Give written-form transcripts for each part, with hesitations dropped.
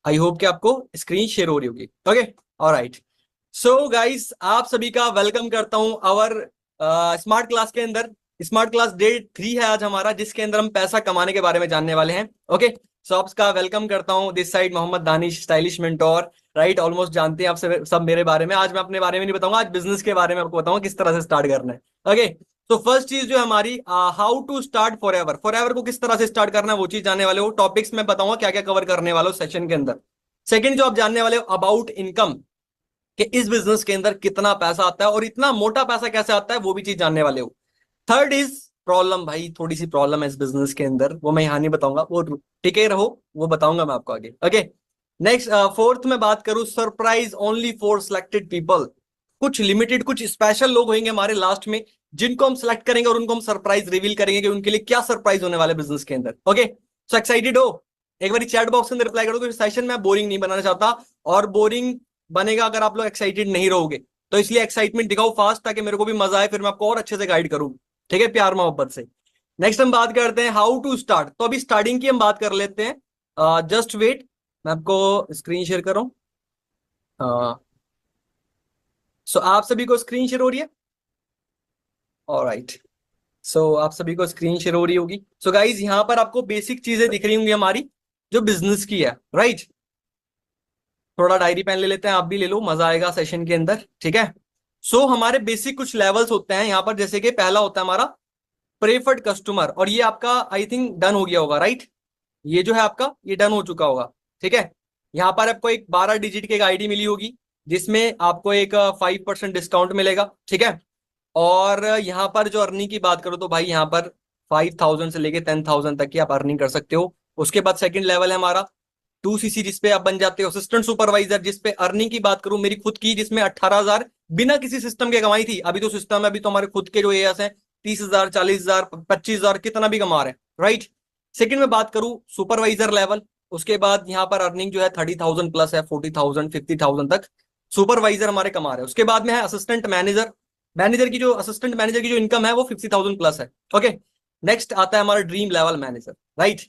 I hope कि आपको screen share हो रही होगी। Okay, alright. सो गाइस, आप सभी का वेलकम करता हूं आवर स्मार्ट क्लास के अंदर। स्मार्ट क्लास डे 3 है आज हमारा, जिसके अंदर हम पैसा कमाने के बारे में जानने वाले हैं। ओके, सो आपका वेलकम करता हूं। This side Mohammad Danish, stylish mentor. Right, almost जानते हैं आप सब मेरे बारे में। आज मैं अपने बारे में नहीं बताऊंगा, आज बिजनेस के बारे में आपको बताऊंगा किस तरह से स्टार्ट करना है। ओके, तो फर्स्ट चीज जो हमारी, how to start forever. Forever को किस तरह से स्टार्ट करना है वो चीज जानने वाले हो। टॉपिक्स में बताऊंगा क्या क्या कवर करने वाले हो सेशन के अंदर। सेकंड जो आप जानने वाले हो, अबाउट इनकम, कि इस बिजनेस के अंदर कितना पैसा आता है और इतना मोटा पैसा कैसे आता है, वो भी चीज जानने वाले हो। Third is problem. भाई थोड़ी सी प्रॉब्लम है इस बिजनेस के अंदर, वो मैं यहाँ नहीं बताऊंगा, वो टिके रहो, वो बताऊंगा मैं आपको आगे। ओके, नेक्स्ट फोर्थ में बात करूं, surprise only for selected people. कुछ लिमिटेड, कुछ स्पेशल लोग होंगे हमारे लास्ट में, जिनको हम सिलेक्ट करेंगे और उनको हम सरप्राइज रिवील करेंगे कि उनके लिए क्या सरप्राइज होने वाले बिजनेस के अंदर। ओके, सो एक्साइटेड हो? एक बार चैट बॉक्स के अंदर रिप्लाई करो, क्योंकि सेशन में बोरिंग नहीं बनाना चाहता, और बोरिंग बनेगा अगर आप लोग एक्साइटेड नहीं रहोगे। तो इसलिए एक्साइटमेंट दिखाओ फास्ट, ताकि मेरे को भी मजा आए, फिर मैं आपको और अच्छे से गाइड करूं। ठीक है, प्यार मोहब्बत से। नेक्स्ट हम बात करते हैं हाउ टू स्टार्ट। तो अभी स्टार्टिंग की हम बात कर लेते हैं। जस्ट वेट, मैं आपको स्क्रीन शेयर कर रहा हूं। सो आप सभी को स्क्रीन शेयर हो रही है? ऑलराइट, सो आप सभी को स्क्रीन शेयर हो रही होगी। सो गाइज, यहां पर आपको बेसिक चीजें दिख रही होंगी हमारी, जो बिजनेस की है। राइट, थोड़ा डायरी पेन ले लेते हैं, आप भी ले लो, मजा आएगा सेशन के अंदर। ठीक है, सो हमारे बेसिक कुछ लेवल्स होते हैं यहाँ पर। जैसे कि पहला होता है हमारा प्रेफर्ड कस्टमर, और ये आपका आई थिंक डन हो गया होगा। राइट, ये जो है आपका, ये डन हो चुका होगा। ठीक है, यहाँ पर आपको एक 12 डिजिट की एक आईडी मिली होगी, जिसमें आपको एक 5% डिस्काउंट मिलेगा। ठीक है, और यहाँ पर जो अर्निंग की बात करो, तो भाई यहाँ पर 5,000 से लेके 10,000 तक की आप अर्निंग कर सकते हो। उसके बाद सेकंड लेवल है हमारा 2CC, जिसपे आप बन जाते हो असिस्टेंट सुपरवाइजर। जिसपे अर्निंग की बात करूं मेरी खुद की, जिसमें 18,000 बिना किसी सिस्टम के कमाई थी। अभी तो सिस्टम है, अभी तो हमारे खुद के जो एएस हैं 30,000, 40,000, 25,000 कितना भी कमा रहे हैं। राइट, सेकंड में बात करूं सुपरवाइजर लेवल, उसके बाद यहाँ पर अर्निंग जो है 30,000 प्लस है, 40,000, 50,000 तक सुपरवाइजर हमारे कमा रहे हैं। उसके बाद में है असिस्टेंट मैनेजर। असिस्टेंट मैनेजर की जो इनकम है वो 50,000 प्लस है। ओके, नेक्स्ट आता है हमारा ड्रीम लेवल मैनेजर। राइट,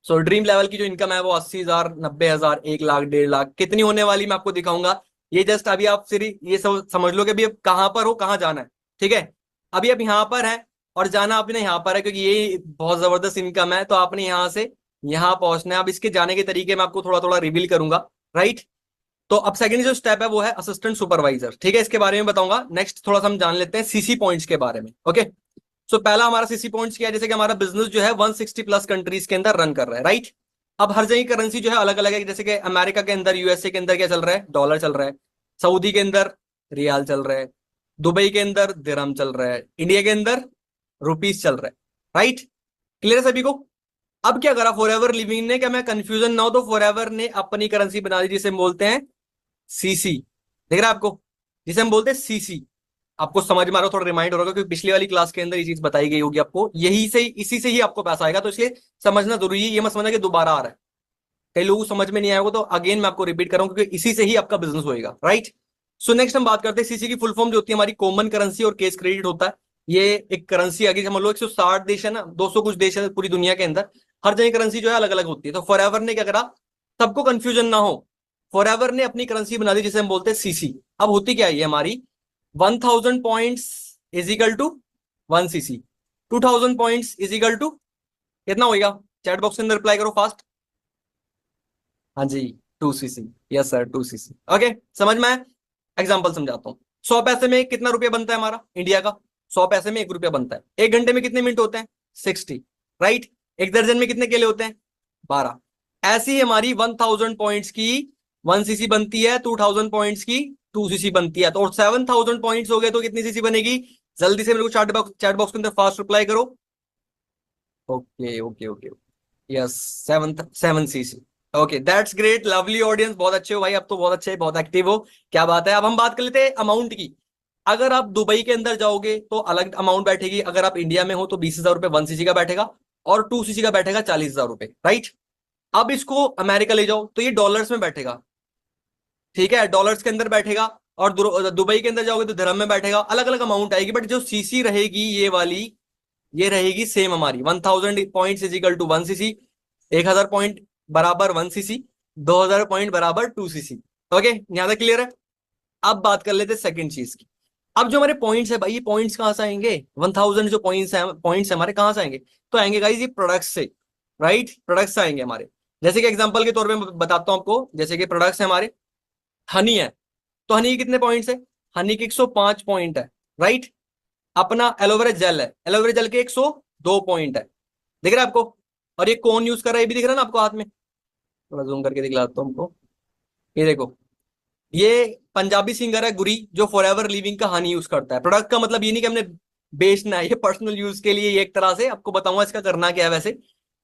सो ड्रीम लेवल की जो इनकम है वो 80,000, 90,000, 1 लाख, 1.5 लाख कितनी होने वाली मैं आपको दिखाऊंगा। ये जस्ट अभी आप सिर्फ ये समझ लो कि अभी आप कहां पर हो, कहां जाना है। ठीक है, अभी आप यहाँ पर है और जाना आपने यहाँ पर है, क्योंकि ये बहुत जबरदस्त इनकम है, तो आपने यहाँ से यहाँ पहुंचना है। अब इसके जाने के तरीके मैं आपको थोड़ा थोड़ा रिवील करूंगा। राइट, तो अब सेकंड जो स्टेप है वो है असिस्टेंट सुपरवाइजर। ठीक है, इसके बारे में बताऊंगा। नेक्स्ट थोड़ा सा हम जान लेते हैं सीसी पॉइंट्स के बारे में। ओके, सो पहला हमारा सीसी पॉइंट्स क्या है, जैसे कि हमारा बिजनेस जो है 160 प्लस कंट्रीज के अंदर रन कर रहा है। राइट, अब हर जगह करेंसी जो है अलग अलग है। जैसे कि अमेरिका के अंदर, यूएसए के अंदर क्या चल रहा है, डॉलर चल रहा है। सऊदी के अंदर रियाल चल रहा है। दुबई के अंदर दिरहम चल रहा है। इंडिया के अंदर रुपीस चल रहा है। राइट, क्लियर है सभी को? अब क्या करा फॉरएवर लिविंग ने, क्या मैं कंफ्यूजन ना हो, तो फॉरएवर ने अपनी करेंसी बना दी, जिसे हम बोलते हैं सीसी। देख रहा है आपको, जिसे हम बोलते हैं सीसी। आपको समझ में आ रहा हो, थोड़ा रिमाइंड हो रहा होगा, क्योंकि पिछली वाली क्लास के अंदर ये चीज बताई गई होगी आपको। यही से, इसी से ही आपको पैसा आएगा, तो इसलिए समझना जरूरी है। ये मत समझना कि दोबारा आ रहा है, कई लोगों को समझ में नहीं आएगा, तो अगेन मैं आपको रिपीट कर रहा हूं, क्योंकि इसी से ही आपका बिजनेस होएगा। राइट, सो नेक्स्ट हम बात करते हैं सीसी की फुल फॉर्म जो होती है हमारी, कॉमन करेंसी और केस क्रेडिट होता है। ये एक करेंसी आ गई, समझ लो 160 देश है ना, 200 कुछ देश है पूरी दुनिया के अंदर, हर जगह करेंसी जो है अलग अलग होती है। तो फॉरएवर ने क्या करा, सबको कंफ्यूजन ना हो, फॉरएवर ने अपनी करेंसी बना दी, जिसे हम बोलते हैं सीसी। अब होती क्या है ये हमारी, 1,000 points is equal to 1 CC. 2,000 points is equal to कितना होगा? चैट बॉक्स के अंदर रिप्लाई करो फास्ट। हाँ जी, 2 CC. Yes sir, 2 CC. Okay, समझ में आया? एग्जाम्पल समझाता हूँ। 100 पैसे में कितना रुपया बनता है हमारा इंडिया का? 100 पैसे में 1 रुपया बनता है। 1 घंटे में कितने मिनट होते हैं? 60। राइट, एक दर्जन में कितने केले होते हैं? 12। ऐसी ही हमारी 1,000 पॉइंट्स की 1 सीसी बनती है, 2,000 पॉइंट्स की 2 सीसी बनती है। तो और 7,000 पॉइंट्स हो गए तो कितनी सीसी बनेगी? जल्दी से मेरे को चैट बॉक्स के अंदर फास्ट रिप्लाई करो। Okay okay okay, yes, 7 7 CC. Okay, that's great, lovely audience, बहुत अच्छे हो भाई, अब तो बहुत अच्छे, बहुत एक्टिव हो, क्या बात है। अब हम बात कर लेते हैं अमाउंट की। अगर आप दुबई के अंदर जाओगे तो अलग अमाउंट बैठेगी, अगर आप इंडिया में हो तो 20,000 रुपए 1 सीसी का बैठेगा, और 2 सीसी का बैठेगा 40,000 रुपए। राइट, अब इसको अमेरिका ले जाओ तो ये डॉलर्स में बैठेगा। ठीक है, डॉलर्स के अंदर बैठेगा, और दुबई के अंदर जाओगे तो दिरहम में बैठेगा। अलग अलग अमाउंट आएगी, बट जो सीसी रहेगी ये वाली, ये रहेगी सेम हमारी। 1,000 point is equal to 1 CC. 1,000 point बराबर 1 सीसी। 2000 पॉइंट बराबर 2cc। ओके, यहां तक क्लियर है। अब बात कर लेते हैं सेकंड चीज की। अब जो हमारे पॉइंट्स है भाई, ये पॉइंट्स कहां से आएंगे? 1000 जो पॉइंट्स है हमारे कहां से आएंगे? तो आएंगे गाइस ये प्रोडक्ट्स से, राइट? प्रोडक्ट्स से आएंगे हमारे। जैसे कि एग्जांपल के तौर पे मैं बताता हूं आपको, जैसे कि प्रोडक्ट्स है हमारे, हनी है, तो हनी के कितने पॉइंट्स है? हनी के 105 पॉइंट है, राइट? अपना एलोवेरा जेल है, एलोवेरा जेल के 102 पॉइंट है, दिख रहा है आपको? और ये कौन यूज कर रहा है, ये भी दिख रहा है ना आपको हाथ में? थोड़ा जूम करके दिखलाता हूं हमको, ये देखो, ये पंजाबी सिंगर है गुरी, जो फॉरएवर लिविंग का हनी यूज करता है। प्रोडक्ट का मतलब ये नहीं कि हमने बेचना है, ये पर्सनल यूज के लिए, ये एक तरह से आपको बताऊंगा इसका करना क्या है वैसे।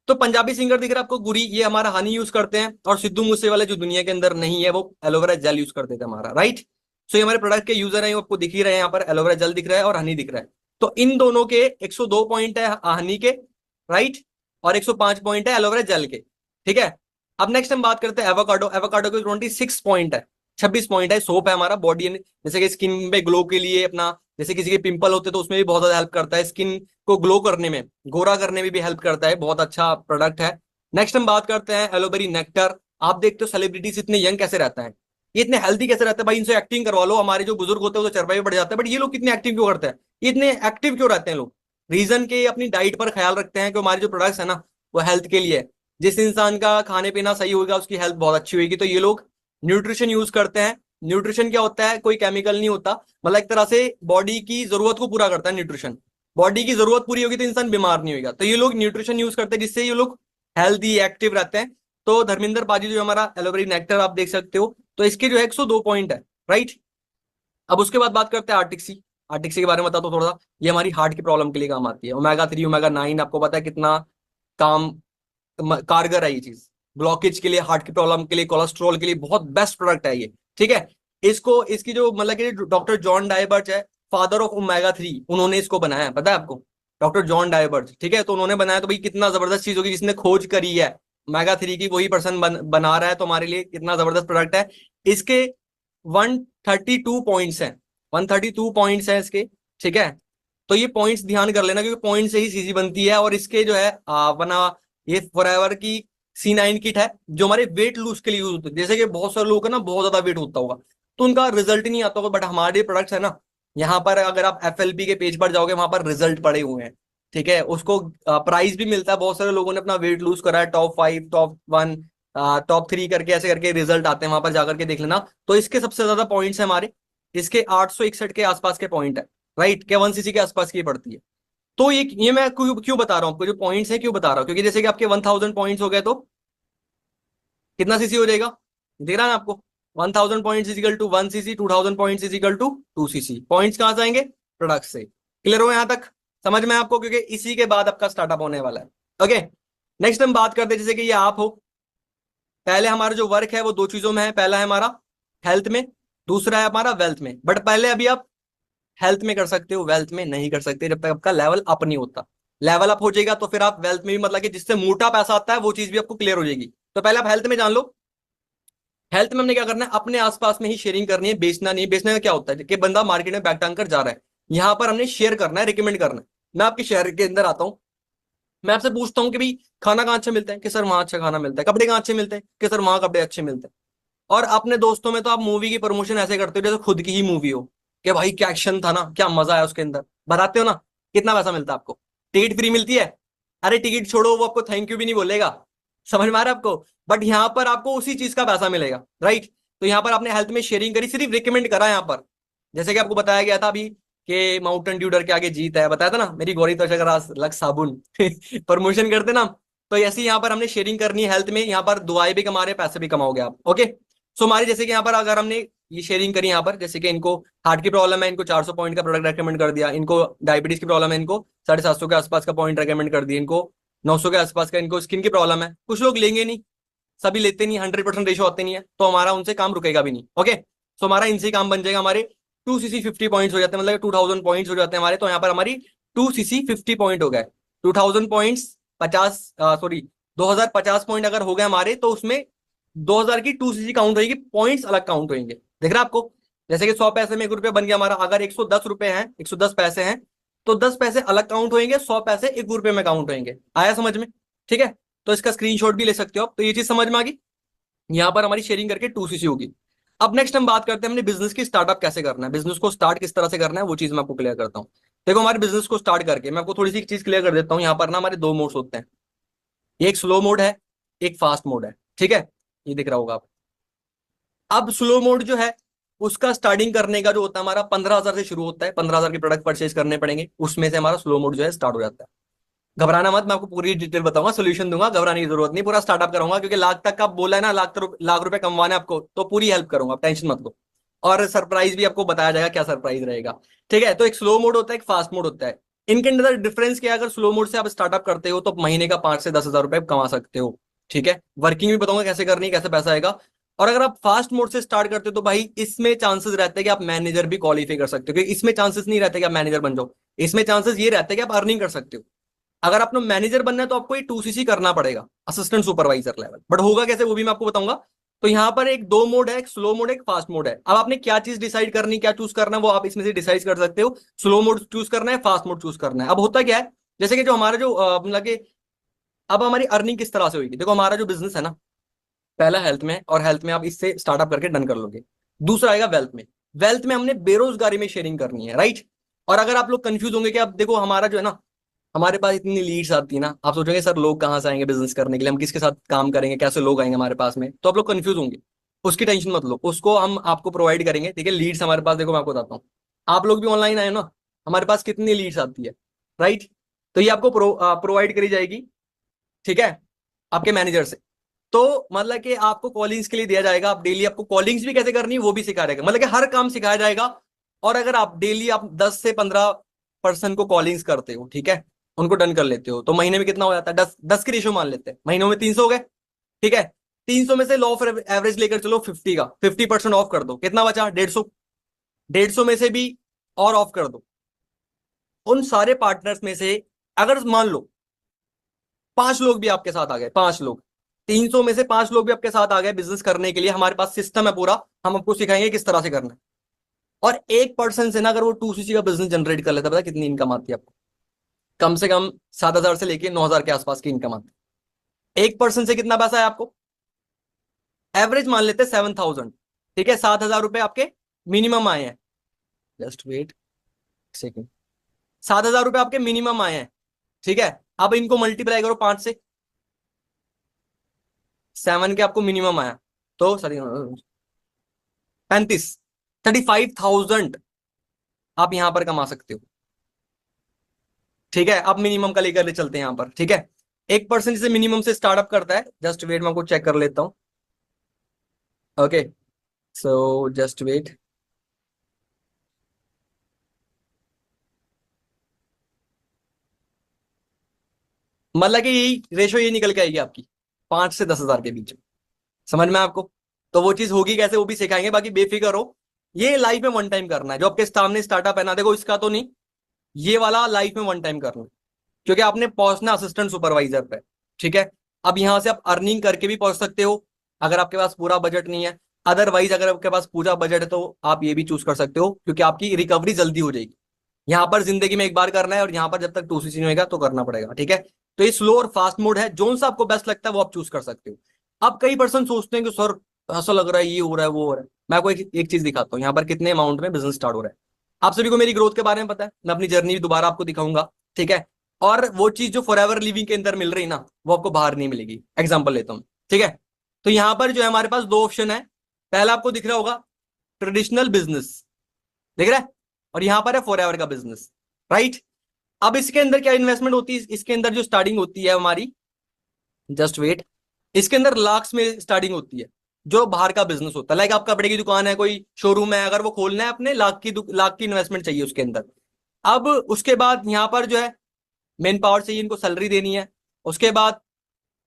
तो पंजाबी सिंगर दिख रहा है आपको गुरी, ये हमारा हनी यूज करते हैं। और सिद्धू मूसे वाले जो दुनिया के अंदर नहीं है, वो एलोवेरा जेल यूज करते थे हमारा, राइट? सो ये हमारे प्रोडक्ट के यूजर हैं, वो आपको दिख ही रहे हैं यहाँ पर, एलोवेरा जेल दिख रहा है और हनी दिख रहा है। तो इन दोनों के 102 पॉइंट है हनी के, राइट? और 105 पॉइंट है एलोवेरा जेल के, ठीक है? अब नेक्स्ट हम बात करते हैं एवोकाडो। एवोकाडो के 26 पॉइंट है, 26 पॉइंट है। सोप है हमारा, बॉडी जैसे कि स्किन पे ग्लो के लिए अपना, जैसे किसी के पिंपल होते हैं तो उसमें भी बहुत ज्यादा हेल्प करता है, स्किन को ग्लो करने में, गोरा करने में भी हेल्प करता है, बहुत अच्छा प्रोडक्ट है। नेक्स्ट हम बात करते हैं एलोवेरी नेक्टर। आप देखते हो सेलिब्रिटीज इतने यंग कैसे रहता है, ये इतने हेल्दी कैसे रहते हैं भाई? इनसे एक्टिंग करवा लो, हमारे जो बुजुर्ग होते हैं वो तो चरपाई पे बढ़ जाते हैं, बट ये लोग कितने एक्टिव क्यों करते हैं? ये इतने एक्टिव क्यों रहते हैं लोग? रीजन के अपनी डाइट पर ख्याल रखते हैं कि हमारे जो प्रोडक्ट्स है ना, वो हेल्थ के लिए है। जिस इंसान का खाने पीना सही होगा उसकी हेल्थ बहुत अच्छी होगी। तो ये लोग न्यूट्रिशन यूज करते हैं। न्यूट्रिशन क्या होता है? कोई केमिकल नहीं होता, मतलब एक तरह से बॉडी की जरूरत को पूरा करता है न्यूट्रिशन। बॉडी की जरूरत पूरी होगी तो इंसान बीमार नहीं होगा। तो ये लोग न्यूट्रिशन यूज करते हैं, जिससे ये लोग हेल्दी एक्टिव रहते हैं। तो धर्मेंद्र पाजी जो हमारा एलोवेरी नेक्टर आप देख सकते हो, तो इसके जो है 102 पॉइंट है, राइट? अब उसके बाद बात करते हैं आर्टिक्सी। आर्टिक्सी के बारे में बताता हूँ थोड़ा सा। ये हमारी हार्ट की प्रॉब्लम के लिए काम आती है। ओमेगा 3 ओमेगा 9 आपको पता है कितना काम कारगर है ये चीज, ब्लॉकेज के लिए, हार्ट की प्रॉब्लम के लिए, कोलेस्ट्रॉल के लिए बहुत बेस्ट प्रोडक्ट है ये, ठीक है? इसको, इसकी जो मतलब कि डॉक्टर जॉन डायबर्ट है, फादर ऑफ ओमेगा 3, उन्होंने इसको बनाया है, पता है आपको? डॉक्टर जॉन डायबर्ट, ठीक है? तो उन्होंने बनाया, तो भाई कितना जबरदस्त चीज होगी, जिसने खोज करी है ओमेगा 3 की, वही पर्सन बना रहा है, तो हमारे लिए कितना जबरदस्त प्रोडक्ट है। इसके 132 पॉइंट्स हैं, 132 पॉइंट्स हैं इसके, ठीक है? तो ये पॉइंट्स ध्यान कर लेना, क्योंकि पॉइंट से ही सीसी बनती है। और इसके जो है बना, ये फॉरएवर की C9 किट है, जो हमारे वेट लूज के लिए यूज होती है। जैसे कि बहुत सारे लोगों का ना बहुत ज्यादा वेट होता होगा, तो उनका रिजल्ट नहीं आता होगा, बट हमारे प्रोडक्ट्स है ना, यहाँ पर अगर आप FLP के पेज पर जाओगे, वहां पर रिजल्ट पड़े हुए हैं, ठीक है? उसको प्राइस भी मिलता है। बहुत सारे लोगों ने अपना वेट लूज करा है, टॉप 5, टॉप 1, टॉप 3 करके, ऐसे करके रिजल्ट आते हैं, वहां पर जाकर के देख लेना। तो इसके सबसे ज्यादा पॉइंट्स है हमारे, इसके 861 के आसपास के पॉइंट है, राइट? के 1cc के आसपास की पड़ती है। तो ये मैं क्यों बता रहा हूँ आपको, जो पॉइंट्स है क्यों बता रहा हूँ? क्योंकि जैसे कि आपके 1000 पॉइंट्स हो गए तो कितना सीसी हो जाएगा, देख रहा है ना आपको? 1000 points is equal to 1cc, 2000 points is equal to 2cc। Points कहां से आएंगे? प्रोडक्ट से। क्लियर हो यहां तक? समझ में आपको? क्योंकि इसी के बाद आपका स्टार्टअप होने वाला है। ओके, नेक्स्ट हम बात करते हैं, जैसे कि ये आप हो, पहले हमारा जो वर्क है वो दो चीजों में है। पहला है हमारा हेल्थ में, दूसरा है हमारा वेल्थ में। बट पहले अभी आप हेल्थ में कर सकते हो, वेल्थ में नहीं कर सकते जब तक आपका लेवल अप नहीं होता। लेवल अप हो जाएगा तो फिर आप वेल्थ में भी, मतलब कि जिससे मोटा पैसा आता है, वो चीज भी आपको क्लियर हो जाएगी। तो पहले आप हेल्थ में जान लो। हेल्थ में हमने क्या करना है? अपने आसपास में ही शेयरिंग करनी है, बेचना नहीं। बेचने का क्या होता है कि बंदा मार्केट में बैग टांग कर जा रहा है, यहाँ पर हमने शेयर करना है, रिकमेंड करना है। मैं आपके शहर के अंदर आता हूँ, मैं आपसे पूछता हूँ कि भाई खाना कहाँ अच्छा मिलता है, कि सर वहां अच्छा खाना मिलता है। कपड़े कहाँ अच्छे मिलते हैं, कि सर वहां कपड़े अच्छे मिलते हैं। और अपने दोस्तों में तो आप मूवी की प्रमोशन ऐसे करते हो जैसे खुद की ही मूवी हो, कि भाई क्या एक्शन था ना, क्या मजा आया उसके अंदर, बताते हो ना? कितना पैसा मिलता है आपको? टिकट फ्री मिलती है? अरे टिकट छोड़ो, वो आपको थैंक यू भी नहीं बोलेगा, समझ में आ रहा है आपको? बट यहाँ पर आपको उसी चीज का पैसा मिलेगा, राइट? तो यहाँ पर आपने हेल्थ में शेयरिंग करी, सिर्फ रिकमेंड करा यहाँ पर। जैसे कि आपको बताया गया था अभी कि माउंटेन ड्यू डर के आगे जीत है, बताया था ना, मेरी गौरी त्वचा का राज लक्स साबुन प्रमोशन करते ना। तो ऐसे ही यहाँ पर हमने शेयरिंग करनी है हेल्थ में, यहाँ पर दुआएं भी कमा रहे हैं, पैसे भी कमाओगे आप। ओके, सो हमारी जैसे कि यहाँ पर अगर हमने ये शेयरिंग करी यहाँ पर, जैसे कि इनको हार्ट की प्रॉब्लम है, इनको 400 पॉइंट का प्रोडक्ट रेकमेंड कर दिया। इनको डायबिटीज की प्रॉब्लम है, इनको 750 के आसपास का पॉइंट रेकमेंड कर दिया। इनको 900 के आसपास का, इनको स्किन की प्रॉब्लम है, कुछ लोग लेंगे नहीं, सभी लेते नहीं, 100% रेशो आते नहीं है, तो हमारा उनसे काम रुकेगा भी नहीं। ओके, सो हमारा इनसे ही काम बन जाएगा। हमारे 2cc 50 पॉइंट्स हो जाते हैं, मतलब 2000 पॉइंट्स हो जाते हैं हमारे। तो यहाँ पर हमारी 2cc 50 पॉइंट हो गए। 2000 पॉइंट्स 50, सॉरी 2050 पॉइंट अगर हो गए हमारे, तो उसमें 2000 की 2cc काउंट होगी, पॉइंट्स अलग काउंट होंगे। देख रहा है आपको? जैसे कि 100 पैसे में 1 रुपया बन गया हमारा। अगर 110 रुपए हैं, 110 पैसे हैं, तो 10 पैसे अलग काउंट होंगे, 100 पैसे 1 रुपये में काउंट होंगे। आया समझ में? ठीक है, तो इसका स्क्रीनशॉट भी ले सकते हो आप। तो ये चीज समझ में आ गई? यहाँ पर हमारी शेयरिंग करके 2cc होगी। अब नेक्स्ट हम बात करते हैं हमने बिजनेस की स्टार्टअप कैसे करना है, बिजनेस को स्टार्ट किस तरह से करना है, वो चीज मैं आपको क्लियर करता हूँ। देखो हमारे बिजनेस को स्टार्ट करके मैं आपको थोड़ी सी चीज क्लियर कर देता हूँ। यहाँ पर ना हमारे दो मोड्स होते हैं, एक स्लो मोड है, एक फास्ट मोड है। ठीक है, ये दिख रहा होगा आप। अब स्लो मोड जो है उसका स्टार्टिंग करने का जो होता है हमारा 15,000 से शुरू होता है, 15,000 के प्रोडक्ट परचेज करने पड़ेंगे, उसमें से हमारा स्लो मोड जो है स्टार्ट हो जाता है। घबराना मत, मैं आपको पूरी डिटेल बताऊंगा, सोल्यूशन दूंगा, घबराने की जरूरत नहीं, पूरा स्टार्टअप कराऊंगा, क्योंकि लाख तक का बोला है ना, लाख रुपए कमवाना है आपको, तो पूरी हेल्प करूंगा, आप टेंशन मत लो। और सरप्राइज भी आपको बताया जाएगा क्या सरप्राइज रहेगा। ठीक है, तो एक स्लो मोड होता है, एक फास्ट मोड होता है। इनके अंदर डिफरेंस क्या है, अगर स्लो मोड से आप स्टार्टअप करते हो तो महीने का 5 से 10 हजार रुपए कमा सकते हो। ठीक है, वर्किंग भी बताऊंगा कैसे करनी है, कैसे पैसा आएगा। और अगर आप फास्ट मोड से स्टार्ट करते हो तो भाई इसमें चांसेस रहते हैं कि आप मैनेजर भी क्वालिफाई कर सकते हो, क्योंकि इसमें चांसेस नहीं रहते कि आप मैनेजर बन जाओ। इसमें चांसेस ये रहते हैं कि आप अर्निंग कर सकते हो। अगर आपको मैनेजर बनना है तो आपको ये 2cc करना पड़ेगा, असिस्टेंट सुपरवाइजर लेवल, बट होगा कैसे वो भी मैं आपको बताऊंगा। तो यहाँ पर एक दो मोड है, एक स्लो मोड है, एक फास्ट मोड है। अब आपने क्या चीज डिसाइड करनी, क्या चूज करना है, वो आप इसमें से डिसाइड कर सकते हो। स्लो मोड चूज करना है, फास्ट मोड चूज करना है। अब होता क्या है, जैसे कि जो हमारा जो मतलब कि अब हमारी अर्निंग किस तरह से होगी। देखो हमारा जो बिजनेस है ना, पहला हेल्थ में, और हेल्थ में आप इससे स्टार्टअप करके डन कर लोगे। दूसरा आएगा वेल्थ में। वेल्थ में हमने बेरोजगारी में शेयरिंग करनी है, राइट। और अगर आप लोग कंफ्यूज होंगे कि अब देखो हमारा जो है ना, हमारे पास इतनी लीड्स आती है ना, आप सोचोगे सर लोग कहाँ से आएंगे बिजनेस करने के लिए, हम किसके साथ काम करेंगे, कैसे लोग आएंगे हमारे पास में, तो आप लोग कंफ्यूज होंगे। उसकी टेंशन मत लो, उसको हम आपको प्रोवाइड करेंगे। ठीक है, लीड्स हमारे पास, देखो मैं आपको बताता हूँ, आप लोग भी ऑनलाइन आए ना, हमारे पास कितनी लीड्स आती है, राइट। तो ये आपको प्रोवाइड करी जाएगी। ठीक है, आपके मैनेजर से। तो मतलब कि आपको कॉलिंग्स के लिए दिया जाएगा, आप डेली आपको कॉलिंग्स भी कैसे करनी है वो भी सिखाया जाएगा, मतलब कि हर काम सिखाया जाएगा। और अगर आप डेली आप 10 से 15 पर्सन को कॉलिंग्स करते हो, ठीक है, उनको डन कर लेते हो, तो महीने में कितना हो जाता है, 10 10 की रेशियो मान लेते हैं, महीनों में 300 हो गए। ठीक है, 300 में से लॉ ऑफ एवरेज लेकर चलो 50 का, 50% ऑफ कर दो, कितना बचा 150। 150 में से भी और ऑफ कर दो। उन सारे पार्टनर्स में से अगर मान लो 5 लोग भी आपके साथ आ गए, 5 लोग, 300 में से 5 लोग भी आपके साथ आ गए बिजनेस करने के लिए, हमारे पास सिस्टम है पूरा, हम आपको सिखाएंगे किस तरह से करना है। और एक पर्सन से ना अगर वो 2cc का बिजनेस जनरेट कर लेता है, पता है कितनी इनकम आती है आपको, कम से कम 7,000 से लेके 9,000 के आसपास की इनकम आती है। एक पर्सन से कितना पैसा है आपको, एवरेज मान लेते हैं 7,000। ठीक है, 7,000 रुपए आपके मिनिमम आए हैं। जस्ट वेट सेकेंड, 7,000 रुपए आपके मिनिमम आए हैं। ठीक है, अब इनको मल्टीप्लाई करो 5 से, 7 के आपको मिनिमम आया, तो सॉरी 35, 35,000 आप यहां पर कमा सकते हो। ठीक है, अब मिनिमम का लेकर ले चलते हैं यहां पर। ठीक है, एक पर्सन जिसे मिनिमम से स्टार्टअप करता है, जस्ट वेट मैं आपको चेक कर लेता हूं। Okay, so just wait. मतलब कि यही रेशो ये निकल के आएगी आपकी 5 से 10 हजार के बीच में। समझ में आपको, तो वो चीज होगी कैसे वो भी सिखाएंगे, बाकी बेफिक्र हो। ये लाइफ में वन टाइम करना है, जो आपके सामने स्टार्टअप है ना, देखो इसका तो नहीं, ये वाला लाइफ में वन टाइम करना है, क्योंकि आपने पहुंचना असिस्टेंट सुपरवाइजर पे। ठीक है, अब यहां से आप अर्निंग करके भी पहुंच सकते हो, अगर आपके पास पूरा बजट नहीं है। अदरवाइज अगर आपके पास पूरा बजट है तो आप ये भी चूज कर सकते हो, क्योंकि आपकी रिकवरी जल्दी हो जाएगी। यहाँ पर जिंदगी में एक बार करना है, और यहाँ पर जब तक 2cc नहीं होगा तो करना पड़ेगा। ठीक है, तो ये स्लो और फास्ट मोड है, जोन सा आपको बेस्ट लगता है वो आप चूज कर सकते हो। अब कई पर्सन सोचते हैं कि सर ऐसा लग रहा है, ये हो रहा है, वो हो रहा है। मैं आपको एक चीज दिखाता हूँ, यहाँ पर कितने अमाउंट में बिजनेस स्टार्ट हो रहा है। आप सभी को मेरी ग्रोथ के बारे में पता है, मैं अपनी जर्नी भी दोबारा आपको दिखाऊंगा। ठीक है, और वो चीज जो फॉर एवर लिविंग के अंदर मिल रही ना, वो आपको बाहर नहीं मिलेगी। एग्जाम्पल लेता हूँ। ठीक है, तो यहाँ पर जो है हमारे पास दो ऑप्शन है। पहला आपको दिख रहा होगा ट्रेडिशनल बिजनेस, दिख रहा है, और यहाँ पर है फॉर एवर का बिजनेस, राइट। अब इसके अंदर क्या इन्वेस्टमेंट होती है, इसके अंदर जो स्टार्टिंग होती है हमारी, जस्ट वेट, इसके अंदर लाख्स में स्टार्टिंग होती है। जो बाहर का बिजनेस होता है, लाइक आप कपड़े की दुकान है, कोई शोरूम है, अगर वो खोलना है अपने, लाख की इन्वेस्टमेंट चाहिए उसके अंदर। अब उसके बाद यहाँ पर जो है मेन पावर चाहिए, इनको सैलरी देनी है। उसके बाद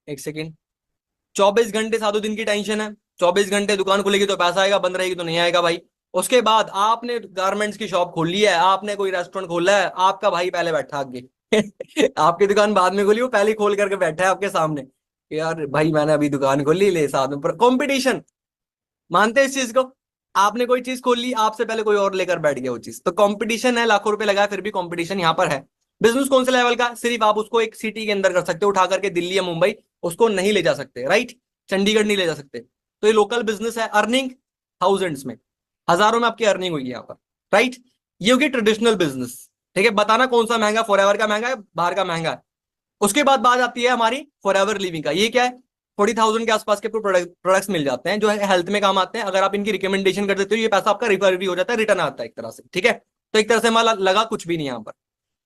एक सेकेंड, 24 घंटे 7 दिन की टेंशन है। 24 घंटे दुकान खुलेगी तो पैसा आएगा, बंद रहेगी तो नहीं आएगा भाई। उसके बाद आपने गारमेंट्स की शॉप खोल ली है, आपने कोई रेस्टोरेंट खोला है, आपका भाई पहले बैठा आगे आपकी दुकान बाद में खोली, वो पहले खोल करके बैठा है आपके सामने कि यार भाई मैंने अभी दुकान खोली, ले साथ में कंपटीशन। मानते हैं इस चीज को, आपने कोई चीज खोल ली, आपसे पहले कोई और लेकर बैठ गया वो चीज, तो कंपटीशन है, लाखों रुपए लगाए फिर भी कंपटीशन यहाँ पर है। बिजनेस कौन से लेवल का, सिर्फ आप उसको एक सिटी के अंदर कर सकते हो, उठा करके दिल्ली या मुंबई उसको नहीं ले जा सकते, राइट। चंडीगढ़ नहीं ले जा सकते। तो ये लोकल बिजनेस है, अर्निंग थाउजेंड्स में, हजारों में आपकी अर्निंग हुई यहाँ पर, राइट। ये होगी ट्रेडिशनल बिजनेस। ठीक है, बताना कौन सा महंगा, फॉरएवर का महंगा है, बाहर का महंगा है। उसके बाद बात आती है हमारी फॉरएवर लिविंग का। ये क्या है, 40,000 के आसपास के प्रोडक्ट्स मिल जाते हैं जो है हेल्थ में काम आते हैं। अगर आप इनकी रिकमेंडेशन कर देते हो, ये पैसा आपका रिकवरी हो जाता है, रिटर्न आता है एक तरह से। ठीक है, तो एक तरह से हमारा लगा कुछ भी नहीं यहाँ पर।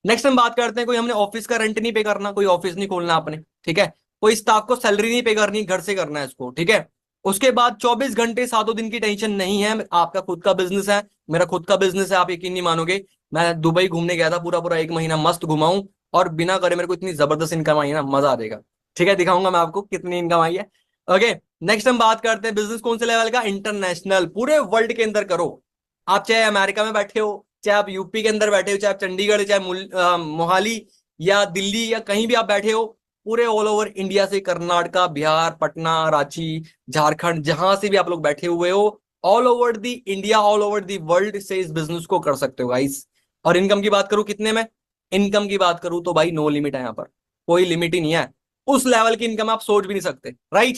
नेक्स्ट हम बात करते हैं, कोई हमने ऑफिस का रेंट नहीं पे करना, कोई ऑफिस नहीं खोलना आपने। ठीक है, कोई स्टाफ को सैलरी नहीं पे करनी, घर से करना है इसको। ठीक है, उसके बाद 24 घंटे 7 दिन की टेंशन नहीं है, आपका खुद का बिजनेस है, मेरा खुद का बिजनेस है। आप यकीन नहीं मानोगे, मैं दुबई घूमने गया था, पूरा पूरा 1 महीना मस्त घुमाऊं, और बिना करे मेरे को इतनी जबरदस्त इनकम आई है ना, मजा आ जाएगा। ठीक है, दिखाऊंगा मैं आपको कितनी इनकम आई है। ओके, नेक्स्ट हम बात करते हैं बिजनेस कौन से लेवल का, इंटरनेशनल, पूरे वर्ल्ड के अंदर करो। आप चाहे अमेरिका में बैठे हो, चाहे आप यूपी के अंदर बैठे हो, चाहे आप चंडीगढ़, चाहे मोहाली या दिल्ली या कहीं भी आप बैठे हो, पूरे ऑल ओवर इंडिया से, कर्नाटका, बिहार, पटना, रांची, झारखंड, जहां से भी आप लोग बैठे हुए हो, all over the India, all over the world से इस बिजनेस को कर सकते हो गाइस। और इनकम की बात करूं कितने में, इनकम की बात करूं तो भाई नो लिमिट है यहाँ पर, कोई लिमिट ही नहीं है। उस लेवल की इनकम आप सोच भी नहीं सकते, राइट।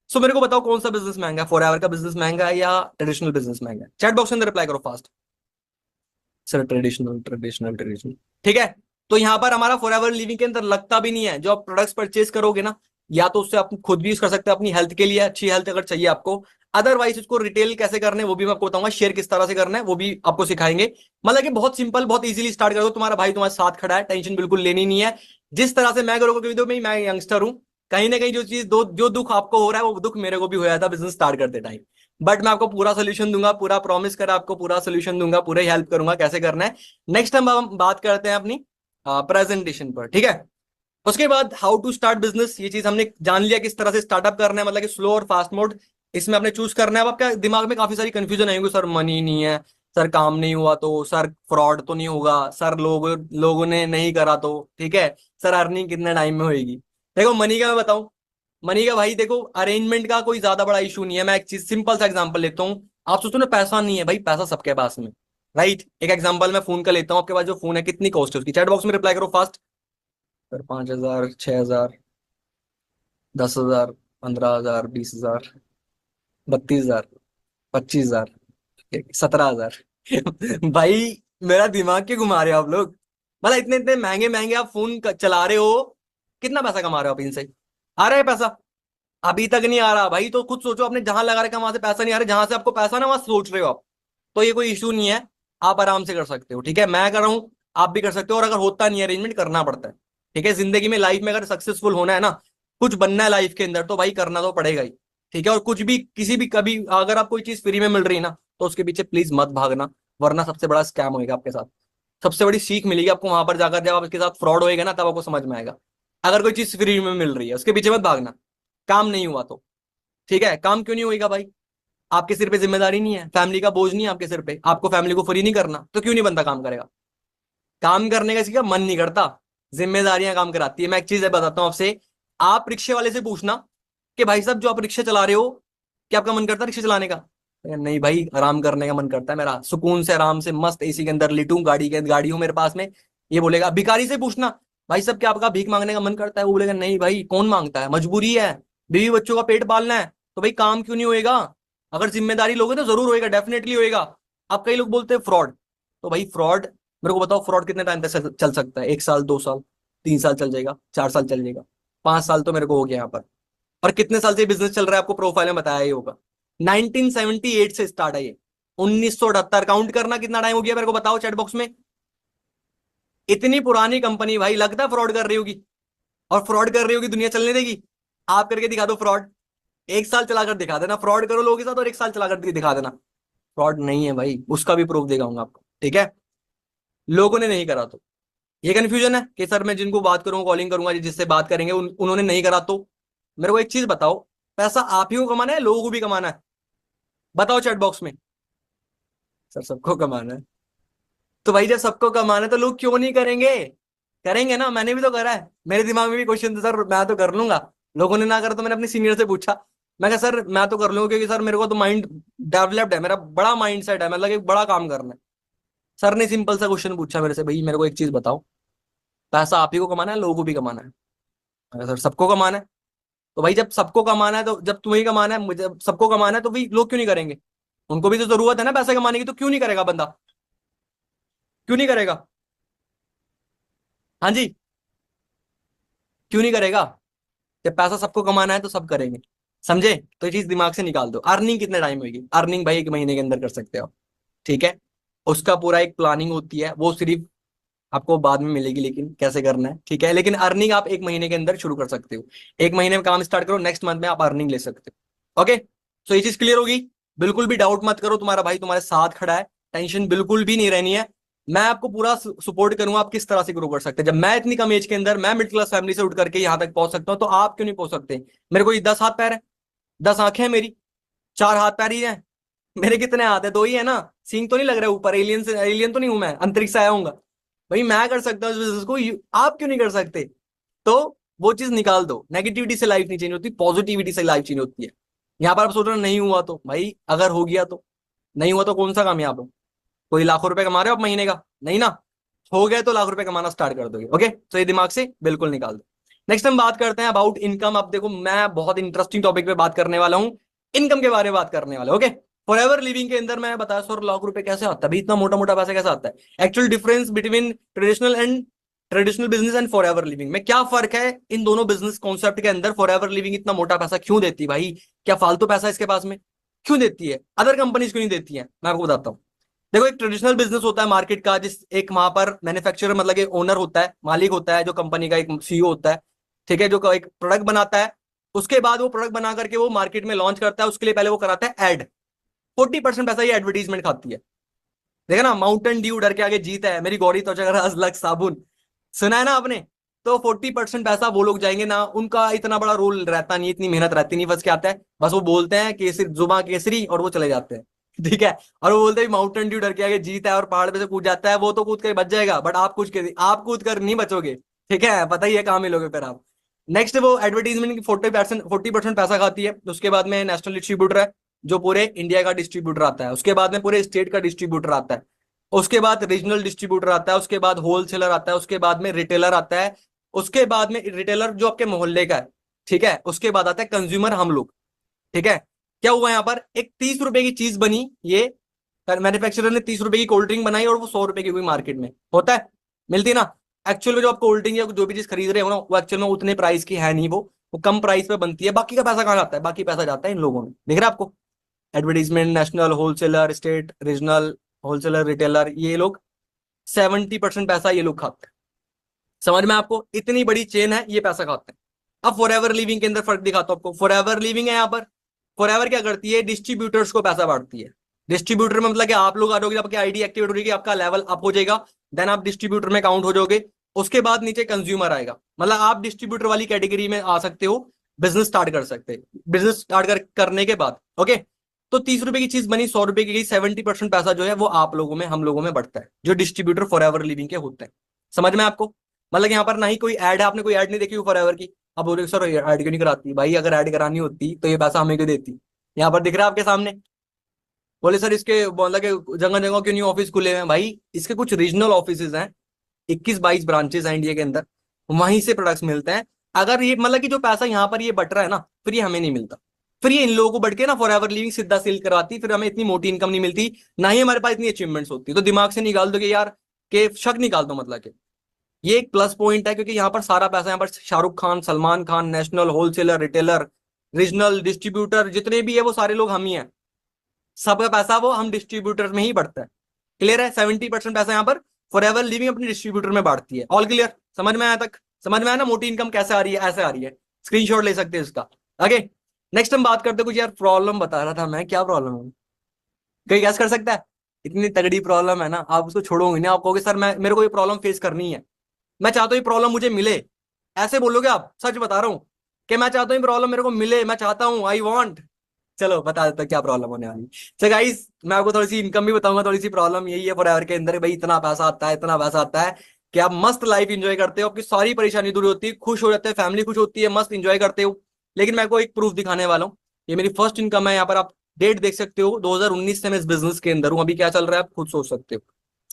सो मेरे को बताओ कौन सा बिजनेस महंगा है, फॉर एवर का बिजनेस महंगा है या ट्रेडिशनल बिजनेस महंगा है? चैट बॉक्स में रिप्लाई करो fast. Sir traditional traditional traditional. ठीक है, तो यहां पर हमारा फॉर एवर लिविंग के अंदर लगता भी नहीं है। जो आप प्रोडक्ट्स परचेज करोगे ना, या तो उससे आप खुद भी यूज कर सकते हैं अपनी हेल्थ के लिए, अच्छी हेल्थ अगर चाहिए आपको। अदरवाइज उसको रिटेल कैसे करने वो भी मैं आपको बताऊंगा, शेयर किस तरह से करना है वो भी आपको सिखाएंगे। मतलब कि बहुत सिंपल, बहुत इजीली स्टार्ट कर दो, तुम्हारा भाई तुम्हारे साथ खड़ा है, टेंशन बिल्कुल लेनी नहीं है। जिस तरह से मैं करूंगा, क्योंकि मैं यंगस्टर हूं, कहीं ना कहीं जो चीज दो जो दुख आपको हो रहा है वो दुख मेरे को भी होया था बिजनेस स्टार्ट करते टाइम। बट मैं आपको पूरा सोल्यूशन दूंगा, पूरा प्रॉमिस करा आपको, पूरा सोल्यूशन दूंगा, पूरा हेल्प करूंगा कैसे करना है। नेक्स्ट हम बात करते हैं अपनी प्रेजेंटेशन पर। ठीक है, उसके बाद हाउ टू स्टार्ट बिजनेस, ये चीज हमने जान लिया किस तरह से स्टार्टअप करना है, मतलब कि स्लो और फास्ट मोड इसमें आपने चूज करना है। अब आपके दिमाग में काफी सारी कंफ्यूजन आएगी, सर मनी नहीं है, सर काम नहीं हुआ तो, सर फ्रॉड तो नहीं होगा, सर लोगों ने नहीं करा तो, ठीक है, सर अर्निंग कितने टाइम में होगी। देखो मनी का मैं बताऊं, मनी का भाई देखो, अरेंजमेंट का कोई ज्यादा बड़ा इशू नहीं है। मैं एक चीज सिंपल सा एग्जांपल लेता हूँ। आप सोचो ना, पैसा नहीं है भाई, पैसा सबके पास में, राइट। एक एग्जांपल मैं फोन का लेता हूँ, आपके पास जो फोन है कितनी कॉस्ट है उसकी, चैट बॉक्स में रिप्लाई करो फास्ट। सर 5,000, 6,000, 10,000, 15,000, 20,000, 32,000, 25,000, 17,000। भाई मेरा दिमाग क्यों घुमा रहे हो आप लोग? मतलब इतने इतने महंगे महंगे आप फोन चला रहे हो, कितना पैसा कमा रहे हो आप इनसे? आ रहा है पैसा? अभी तक नहीं आ रहा भाई, तो खुद सोचो, आपने जहां लगा रखा वहां से पैसा नहीं आ रहा, जहां से आपको पैसा ना वहां सोच रहे हो आप। तो ये कोई इशू नहीं है, आप आराम से कर सकते हो। ठीक है, मैं कर रहा हूं, आप भी कर सकते हो। और अगर होता नहीं है, अरेंजमेंट करना पड़ता है। ठीक है, जिंदगी में, लाइफ में अगर सक्सेसफुल होना है ना, कुछ बनना है लाइफ के अंदर, तो भाई करना तो पड़ेगा ही। ठीक है, और कुछ भी किसी भी कभी अगर आप कोई चीज फ्री में मिल रही है ना, तो उसके पीछे प्लीज मत भागना, वरना सबसे बड़ा स्कैम होएगा आपके साथ। सबसे बड़ी सीख मिलेगी आपको वहां पर जाकर, जब आप इसके साथ फ्रॉड होएगा ना, तब आपको समझ में आएगा। अगर कोई चीज फ्री में मिल रही है उसके पीछे मत भागना, काम नहीं हुआ तो। ठीक है, काम क्यों नहीं होगा भाई? आपके सिर पे जिम्मेदारी नहीं है, फैमिली का बोझ नहीं है आपके सिर पे, आपको फैमिली को फ्री नहीं करना, तो क्यों नहीं बंदा काम करेगा? काम करने का किसी का मन नहीं करता, जिम्मेदारियां काम कराती है। मैं एक चीज बताता हूं आपसे, आप रिक्शे वाले से पूछना कि भाई साहब जो आप रिक्शा चला रहे हो, क्या आपका मन करता है रिक्शा चलाने का? नहीं भाई, आराम करने का मन करता है मेरा, सुकून से आराम से मस्त एसी के अंदर लेटूं, गाड़ी हो मेरे पास में। ये बोलेगा। भिखारी से पूछना, भाई साहब क्या आपका भीख मांगने का मन करता है? वो बोलेगा नहीं भाई, कौन मांगता है, मजबूरी है, बीवी बच्चों का पेट पालना है। तो भाई काम क्यों नहीं होएगा? अगर जिम्मेदारी लोगे तो जरूर होएगा, डेफिनेटली होएगा। अब कई लोग बोलते हैं फ्रॉड, तो भाई फ्रॉड, मेरे को बताओ फ्रॉड कितने टाइम तक चल सकता है? 1 साल, 2 साल, 3 साल चल जाएगा, 4 साल चल जाएगा, 5 साल तो मेरे को हो गया यहाँ पर। और कितने साल से बिजनेस चल रहा है आपको प्रोफाइल में बताया ही होगा, 1978 से स्टार्ट है ये, 1978। काउंट करना कितना टाइम हो गया मेरे को बताओ चैट बॉक्स में। इतनी पुरानी कंपनी भाई, लगता है फ्रॉड कर रही होगी, और फ्रॉड कर रही होगी दुनिया चलने देगी? आप करके दिखा दो फ्रॉड, 1 साल चलाकर दिखा देना, फ्रॉड करो लोगों के साथ और 1 साल चलाकर दिखा देना। फ्रॉड नहीं है भाई, उसका भी प्रूफ देगा आपको। ठीक है, लोगों ने नहीं करा तो। ये कंफ्यूजन है कि सर मैं जिनको बात करूंगा, कॉलिंग करूंगा, जिससे बात करेंगे उन्होंने नहीं करा तो। मेरे को एक चीज बताओ, पैसा आप ही को कमाना है, लोगों को भी कमाना है? बताओ चैट बॉक्स में। सर सबको कमाना है, तो भाई जब सबको कमाना है तो लोग क्यों नहीं करेंगे? करेंगे ना, मैंने भी तो करा है, मेरे दिमाग में भी क्वेश्चन था, सर मैं तो कर लूंगा, लोगों ने ना करा तो मैंने अपने सीनियर से पूछा। मैं कहा सर मैं तो कर लूंगा, क्योंकि सर मेरे को तो माइंड डेवलप्ड है, मेरा बड़ा माइंड सेट है, मतलब एक बड़ा काम करना है। सर ने सिंपल सा क्वेश्चन पूछा मेरे से, भाई मेरे को एक चीज बताओ, पैसा आप ही को कमाना है, लोगों को भी कमाना है? मैं कहा, सर सबको कमाना है। तो भाई जब सबको कमाना है, तो जब तुम्हें कमाना है, मुझे सबको कमाना है, तो भाई लोग क्यों नहीं करेंगे? उनको भी तो जरूरत है ना पैसे कमाने की, तो क्यों नहीं करेगा बंदा? क्यों नहीं करेगा? हाँ जी, क्यों नहीं करेगा? जब पैसा सबको कमाना है तो सब करेंगे। समझे? तो ये चीज दिमाग से निकाल दो। अर्निंग कितने टाइम होगी? अर्निंग भाई 1 महीने के अंदर कर सकते हो, ठीक है। उसका पूरा एक प्लानिंग होती है, वो सिर्फ आपको बाद में मिलेगी, लेकिन कैसे करना है, ठीक है। लेकिन अर्निंग आप 1 महीने के अंदर शुरू कर सकते हो। 1 महीने में काम स्टार्ट करो, नेक्स्ट मंथ में आप अर्निंग ले सकते हो। ओके, सो ये चीज क्लियर होगी। बिल्कुल भी डाउट मत करो, तुम्हारा भाई तुम्हारे साथ खड़ा है, टेंशन बिल्कुल भी नहीं रहनी है। मैं आपको पूरा सपोर्ट करूंगा, आप किस तरह से ग्रो कर सकते हैं। जब मैं इतनी कम एज के अंदर, मैं मिडिल क्लास फैमिली से उठ करके यहाँ तक पहुंच सकता हूँ, तो आप क्यों नहीं पहुंच सकते? मेरे को ये 10 हाथ पैर है, 10 आंखें हैं मेरी, 4 हाथ पैर ही हैं। मेरे कितने हाथ है? 2 ही है ना। सींग तो नहीं लग रहा है ऊपर, एलियन से एलियन तो नहीं हूं मैं, अंतरिक्ष से आया हूँ। भाई मैं कर सकता हूँ इस बिजनेस को, आप क्यों नहीं कर सकते? तो वो चीज निकाल दो। नेगेटिविटी से लाइफ नहीं चेंज होती, पॉजिटिविटी से लाइफ चेंज होती है। यहाँ पर आप सोच रहे हो नहीं हुआ, तो भाई अगर हो गया तो, नहीं हुआ तो कौन सा कामयाब हो? कोई लाखों रुपए कमा रहे हो आप महीने का? नहीं ना। हो गए तो लाख रुपए कमाना स्टार्ट कर दोगे। ओके, तो ये दिमाग से बिल्कुल निकाल दो। नेक्स्ट हम बात करते हैं अबाउट इनकम। अब देखो, मैं बहुत इंटरेस्टिंग टॉपिक पे बात करने वाला हूँ, इनकम के बारे में बात करने वाला। ओके, फॉर एवर लिविंग के अंदर मैं बताया 100 लाख रुपए कैसे आता है भाई, इतना मोटा मोटा पैसा कैसे आता है? Actual difference between traditional business and for ever living में क्या फर्क है? इन दोनों बिजनेस कॉन्सेप्ट के अंदर फॉर एवर लिविंग इतना मोटा पैसा क्यों देती है भाई? क्या फालतू पैसा इसके पास में? क्यों देती है? अदर कंपनीज क्यों नहीं देती है? मैं आपको बताता हूँ। देखो, एक ट्रेडिशनल बिजनेस होता है मार्केट का, जिस एक वहां पर मैन्युफैक्चरर मतलब एक ओनर होता है, मालिक होता है, जो कंपनी का एक सीईओ होता है, ठीक है, जो एक प्रोडक्ट बनाता है। उसके बाद वो प्रोडक्ट बना करके वो मार्केट में लॉन्च करता है, उसके लिए पहले वो कराता है एड। 40% पैसा ये एडवर्टीजमेंट खाती है। देखा ना, माउंटेन ड्यू डर के आगे जीत है, मेरी गौरी त्वचा का राज लक्स साबुन, सुना है ना आपने? तो 40% पैसा वो लोग जाएंगे ना, उनका इतना बड़ा रोल रहता नहीं, इतनी मेहनत रहती नहीं, बस क्या आता है, बस वो बोलते हैं केसरी जुबा केसरी और वो चले जाते हैं। ठीक है। और वो बोलते हैं माउंटेन ड्यू डर के आगे जीत है, और पहाड़ पे से कूद जाता है, वो तो कूद कर बच जाएगा, बट आप कूद कर नहीं बचोगे। ठीक है, पता ही है कहाँ मिलोगे फिर आप। नेक्स्ट, वो एडवर्टीजमेंट की 40% पैसा खाती है। उसके बाद में नेशनल डिस्ट्रीब्यूटर है, जो पूरे इंडिया का डिस्ट्रीब्यूटर आता है। उसके बाद में पूरे स्टेट का डिस्ट्रीब्यूटर आता है। उसके बाद रीजनल डिस्ट्रीब्यूटर आता है। उसके बाद होलसेलर आता है। उसके बाद में रिटेलर आता है। उसके बाद में रिटेलर जो आपके मोहल्ले का है, ठीक है। उसके बाद आता है कंज्यूमर, हम लोग। ठीक है। क्या हुआ यहाँ पर? एक 30 रुपए की चीज बनी, ये मैन्युफैक्चरर ने 30 रुपए की कोल्ड ड्रिंक बनाई, और वो 100 रुपए की हुई मार्केट में, होता है, मिलती है ना। एक्चुअल में जो आप कोल्ड ड्रिंक या जो भी चीज खरीद रहे हो ना, वो एक्चुअल में उतने प्राइस की है नहीं, वो कम प्राइस पे बनती है। बाकी का पैसा कहाँ जाता है? बाकी पैसा जाता है इन लोगों में, दिख रहा है आपको? Advertisement, national, wholesaler, state, regional, wholesaler, retailer, ये लोग 70% पैसा ये लोग खाते हैं। समझ में आपको? इतनी बड़ी चेन है, ये पैसा खाते हैं। अब फॉर एवर लिविंग के अंदर फर्क दिखाता हूं आपको। फॉर एवर लिविंग है यहाँ पर, फॉर एवर क्या करती है? डिस्ट्रीब्यूटर्स को पैसा बांटती है। डिस्ट्रीब्यूटर में मतलब कि आप लोग आ जाओगे, आपकी आईडी एक्टिवेट हो जाएगी, आपका लेवल अप हो जाएगा, देन आप डिस्ट्रीब्यूटर में काउंट हो जाओगे। उसके बाद नीचे कंज्यूमर आएगा, मतलब आप डिस्ट्रीब्यूटर वाली कैटेगरी में आ सकते हो, बिजनेस स्टार्ट कर सकते हैं। बिजनेस स्टार्ट करने के बाद, ओके। तो 30 रुपए की चीज बनी, 100 रुपए की गई, 70% पैसा जो है वो आप लोगों में, हम लोगों में बढ़ता है, जो डिस्ट्रीब्यूटर फॉर एवर लिविंग के होते हैं। समझ में आपको? मतलब यहाँ पर ना ही कोई ऐड है, आपने कोई ऐड नहीं देखी फॉर एवर की। अब बोलोगे सर ऐड क्यों नहीं कराती? भाई अगर ऐड करानी होती तो ये पैसा हमें क्यों देती? यहाँ पर दिख रहा है आपके सामने। बोले सर इसके मतलब कि जगह जगह क्यों नहीं ऑफिस खुले हुए हैं? भाई इसके कुछ रीजनल ऑफिस हैं, 21-22 ब्रांचेस हैं इंडिया के अंदर, वहीं से प्रोडक्ट्स मिलते हैं। अगर ये मतलब कि जो पैसा यहाँ पर ये बट रहा है ना, फिर ये हमें नहीं मिलता, फिर ये इन लोगों को बढ़ के ना फॉर एवर लिविंग सीधा सेल करवाती, फिर हमें इतनी मोटी इनकम नहीं मिलती, ना ही हमारे पास इतनी अचीवमेंट्स होती। तो दिमाग से निकाल दो कि यार, के शक निकाल दो, मतलब कि ये एक प्लस पॉइंट है, क्योंकि यहाँ पर सारा पैसा, यहाँ पर Shahrukh Khan, Salman Khan, national, wholesaler, retailer, regional, distributor, जितने भी है वो सारे लोग हम ही हैं। सबका पैसा वो हम डिस्ट्रीब्यूटर में ही बढ़ता है। क्लियर है? 70% पैसा यहाँ पर फॉर एवर लिविंग अपने डिस्ट्रीब्यूटर में बांटती है। All clear? समझ में आया तक? समझ में आया ना मोटी इनकम कैसे आ रही है? ऐसे आ रही है, स्क्रीनशॉट ले सकते हैं इसका। आगे नेक्स्ट हम बात करते हैं कुछ, यार प्रॉब्लम बता रहा था मैं, क्या प्रॉब्लम है? कोई गैस कर सकता है? इतनी तगड़ी प्रॉब्लम है ना, आप उसको छोड़ोगे नहीं, आप कहोगे सर मैं, मेरे को ये प्रॉब्लम फेस करनी है, मैं चाहता हूँ ये प्रॉब्लम मुझे मिले। ऐसे बोलोगे आप? सच बता रहा हूँ कि मैं चाहता हूँ ये प्रॉब्लम मेरे को मिले, मैं चाहता हूँ, आई वांट। चलो बता देता हूँ क्या प्रॉब्लम होने वाली। तो गाइस मैं आपको थोड़ी सी इनकम भी बताऊंगा, थोड़ी सी प्रॉब्लम यही है फॉर एवर के अंदर, भाई इतना पैसा आता है, इतना पैसा आता है कि आप मस्त लाइफ एंजॉय करते हो, आपकी सारी परेशानी दूर होती है, खुश हो जाते हैं, फैमिली खुश होती है, मस्त एंजॉय करते हो। लेकिन मैं आपको एक प्रूफ दिखाने वाला हूँ। ये मेरी फर्स्ट इनकम है, यहाँ पर आप डेट देख सकते हो, 2019 से मैं इस बिजनेस के अंदर हूँ। अभी क्या चल रहा है आप खुद सोच सकते हो,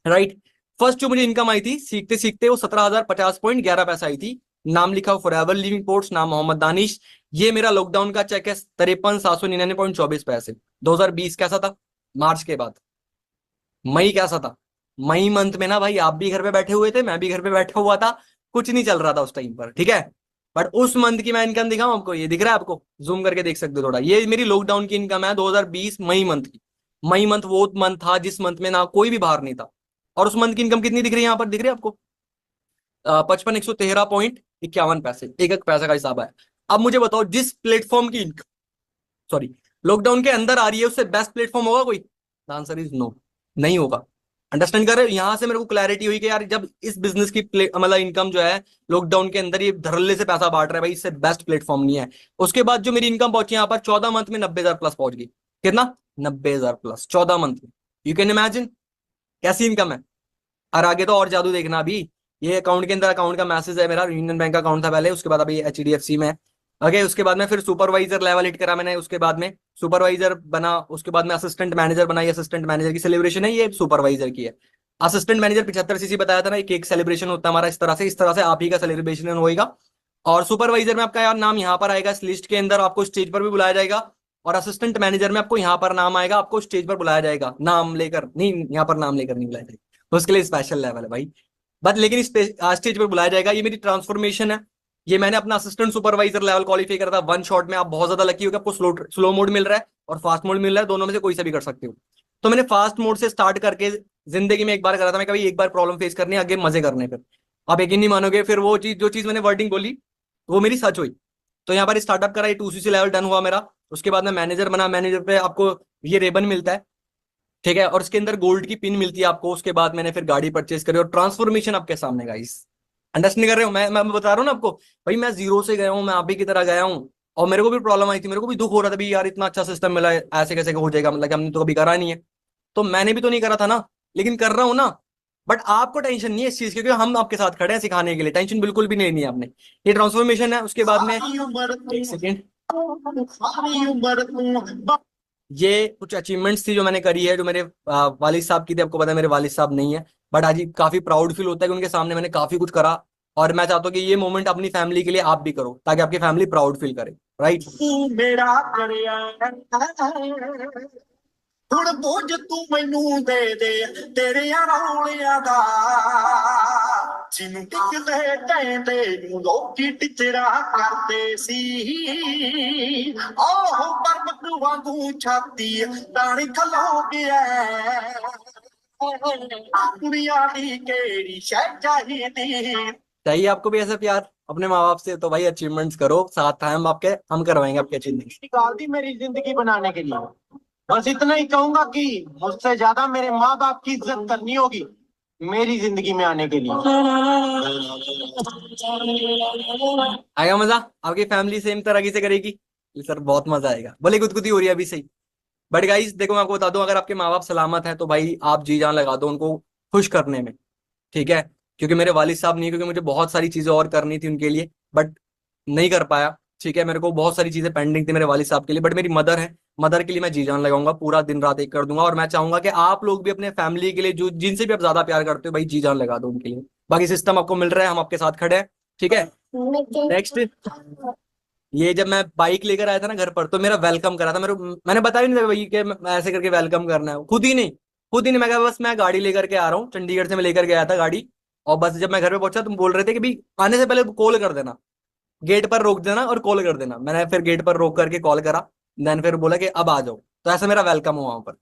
राइट। फर्स्ट जो मुझे इनकम आई थी सीखते सीखते, वो 17,050.11 पैसा आई थी। नाम लिखा हो फॉरएवर लिविंग पोर्ट्स, नाम मोहम्मद दानिश। ये मेरा लॉकडाउन का चेक है 53,799.24 पैसे। 2020 कैसा था? मार्च के बाद। मई कैसा था? मई मंथ में ना भाई आप भी घर पे बैठे हुए थे, मैं भी घर पे बैठा हुआ था, कुछ नहीं चल रहा था उस टाइम पर, ठीक है। बट उस मंथ की मैं इनकम दिखाऊं आपको, ये दिख रहा है आपको, जूम करके देख सकते हो थोड़ा, ये मेरी लॉकडाउन की इनकम है 2020 मई मंथ की। मई मंथ वो मंथ था जिस मंथ में ना कोई भी बाहर नहीं था, और उस मंथ की इनकम कितनी दिख रही है यहाँ पर, दिख रही है आपको? 55,113.51 पैसे, एक एक पैसे का हिसाब है। अब मुझे बताओ, जिस प्लेटफॉर्म की इनकम, सॉरी, लॉकडाउन के अंदर आ रही है, उससे बेस्ट प्लेटफॉर्म होगा कोई? द आंसर इज नो, नहीं होगा। अंडरस्टैंड कर रहे हो? यहां से मेरे को क्लैरिटी हुई कि यार जब इस बिजनेस की मतलब इनकम जो है लॉकडाउन के अंदर ये धड़ल्ले से पैसा बांट रहा है भाई, इससे बेस्ट प्लेटफॉर्म नहीं है। उसके बाद जो मेरी इनकम पहुंची यहाँ पर 14 मंथ में 90,000 प्लस पहुंच गई। कितना? 90,000 प्लस 14 मंथ में। यू कैन इमेजिन कैसी इनकम है। और आगे तो और जादू देखना अभी। ये अकाउंट के अंदर अकाउंट का मैसेज है मेरा, यूनियन बैंक का अकाउंट था पहले, उसके बाद अभी HDFC में है। ओके, उसके बाद में फिर सुपरवाइजर लेवल हिट करा मैंने, उसके बाद में सुपरवाइजर बना, उसके बाद में असिस्टेंट मैनेजर बना। ये असिस्टेंट मैनेजर की सेलिब्रेशन है, ये सुपरवाइजर की है। असिस्टेंट मैनेजर 75cc बताया था ना, एक सेलिब्रेशन होता है हमारा, इस तरह से आप ही का सेलिब्रेशन होगा। और सुपरवाइजर में आपका यार नाम यहाँ पर आएगा इस लिस्ट के अंदर, आपको स्टेज पर भी बुलाया जाएगा। और असिस्टेंट मैनेजर में आपको यहाँ पर नाम आएगा, आपको स्टेज पर बुलाया जाएगा, नाम लेकर नहीं, यहाँ पर नाम लेकर नहीं बुलाया जाएगा, उसके लिए स्पेशल लेवल है भाई। बट लेकिन स्टेज पर बुलाया जाएगा। ये मेरी ट्रांसफॉर्मेशन है। ये मैंने अपना असिस्टेंट सुपरवाइजर लेवल क्वालिफाई करा था वन शॉट में। आप बहुत ज्यादा लकी हो कि आपको स्लो मोड मिल रहा है और फास्ट मोड मिल रहा है, दोनों में से कोई सा भी कर सकते हो। तो मैंने फास्ट मोड से स्टार्ट करके जिंदगी में एक बार करा था, मैं कभी एक बार प्रॉब्लम फेस करनी है, आगे मजे करने पर। आप यकीन नहीं मानोगे, फिर वो चीज जो चीज मैंने वर्डिंग बोली वो मेरी सच हुई। तो यहाँ पर स्टार्टअप करा, ये 2cc लेवल डन हुआ मेरा। उसके बाद मैं मैनेजर बना, मैनेजर पे आपको ये रेबन मिलता है, ठीक है, और इसके अंदर गोल्ड की पिन मिलती है आपको। उसके बाद मैंने फिर गाड़ी परचेस करी, और ट्रांसफॉर्मेशन आपके सामने गाइस। अंडरस्टैंड कर रहे हो? मैं बता रहा हूँ ना आपको, भाई मैं जीरो से गया हूँ, मैं आप ही की तरह गया हूँ। और मेरे को भी प्रॉब्लम आई थी, मेरे को भी दुख हो रहा था भी, यार इतना अच्छा सिस्टम मिला है, ऐसे कैसे हो जाएगा, मतलब कि हमने तो कभी करा नहीं है। तो मैंने भी तो नहीं करा था ना, लेकिन कर रहा हूँ ना। बट आपको टेंशन नहीं है इस चीज की, क्योंकि हम आपके साथ खड़े हैं सिखाने के लिए, टेंशन बिल्कुल भी नहीं है आपने। ये ट्रांसफॉर्मेशन है। उसके बाद में एक सेकेंड, ये कुछ अचीवमेंट्स थी जो मैंने करी है, जो मेरे वालिद साहब की थी। आपको पता है मेरे वालिद साहब नहीं है, बट आज काफी प्राउड फील होता है कि उनके सामने मैंने काफी कुछ करा। और मैं चाहता हूँ कि ये मोमेंट अपनी फैमिली के लिए आप भी करो, ताकि आपकी फैमिली प्राउड फील करे, राइट। ਹੁਣ ਬੋਝ ਤੂੰ ਮੈਨੂੰ ਦੇ ਦੇ ਤੇਰਿਆਂ ਰੌਲਿਆਂ ਦਾ ਜਿਹਨੂੰ ਟਿਕਲੇ ਕਹਿੰਦੇ ਨੂੰ ਲੋਕੀ ਟਿਚਰਾ ਕਰਦੇ ਸੀ ਆਹ ਪਰਬਤ ਵਾਂਗੂ ਛਾਤੀ ਤਾਣੀ ਖਲੋ ਗਿਆ दुनिया की केड़ी शै चाहिदी। चाहिए आपको भी ऐसा प्यार अपने माँ बाप से? तो भाई अचीवमेंट्स करो, साथ हैं हम आपके, हम करवाएंगे आपके अचीवमेंट्स। निकाल दी मेरी जिंदगी बनाने के लिए। बस इतना ही कहूंगा कि मुझसे ज्यादा मेरे माँ बाप की इज्जत करनी होगी मेरी जिंदगी में आने के लिए। आएगा मजा? आपकी फैमिली सेम तरह से करेगी? सर बहुत मजा आएगा, बोले गुदगुदी हो रही है अभी सही। बट गाइस देखो, मैं आपको बता दूं, अगर आपके माँ बाप सलामत हैं तो भाई आप जी जान लगा दो उनको खुश करने में, ठीक है। क्योंकि मेरे वालिद साहब नहीं, क्योंकि मुझे बहुत सारी चीजें और करनी थी उनके लिए, बट नहीं कर पाया, ठीक है। मेरे को बहुत सारी चीजें पेंडिंग थी मेरे वालिद साहब के लिए, बट मेरी मदर है, मदर के लिए मैं जी जान लगाऊंगा, पूरा दिन रात एक कर दूंगा। और मैं चाहूंगा कि आप लोग भी अपने फैमिली के लिए, जो जिनसे भी आप ज्यादा प्यार करते हो भाई, जी जान लगा दो उनके लिए। बाकी सिस्टम आपको मिल रहा है, हम आपके साथ खड़े हैं, ठीक है। नेक्स्ट, ये जब मैं बाइक लेकर आया था ना घर पर, तो मेरा वेलकम करा था, मैंने बताया नहीं था भाई कि ऐसे करके वेलकम करना है, खुद ही नहीं, मैं कहा बस मैं गाड़ी लेकर के आ रहा हूँ, चंडीगढ़ से मैं लेकर गया था गाड़ी। और बस जब मैं घर पे पहुंचा, तुम बोल रहे थे कि भाई आने से पहले कॉल कर देना, गेट पर रोक देना और कॉल कर देना। मैंने फिर गेट पर रोक करके कॉल करा, देन फिर बोला कि अब आ जाओ। तो ऐसा मेरा वेलकम हुआ वहां पर।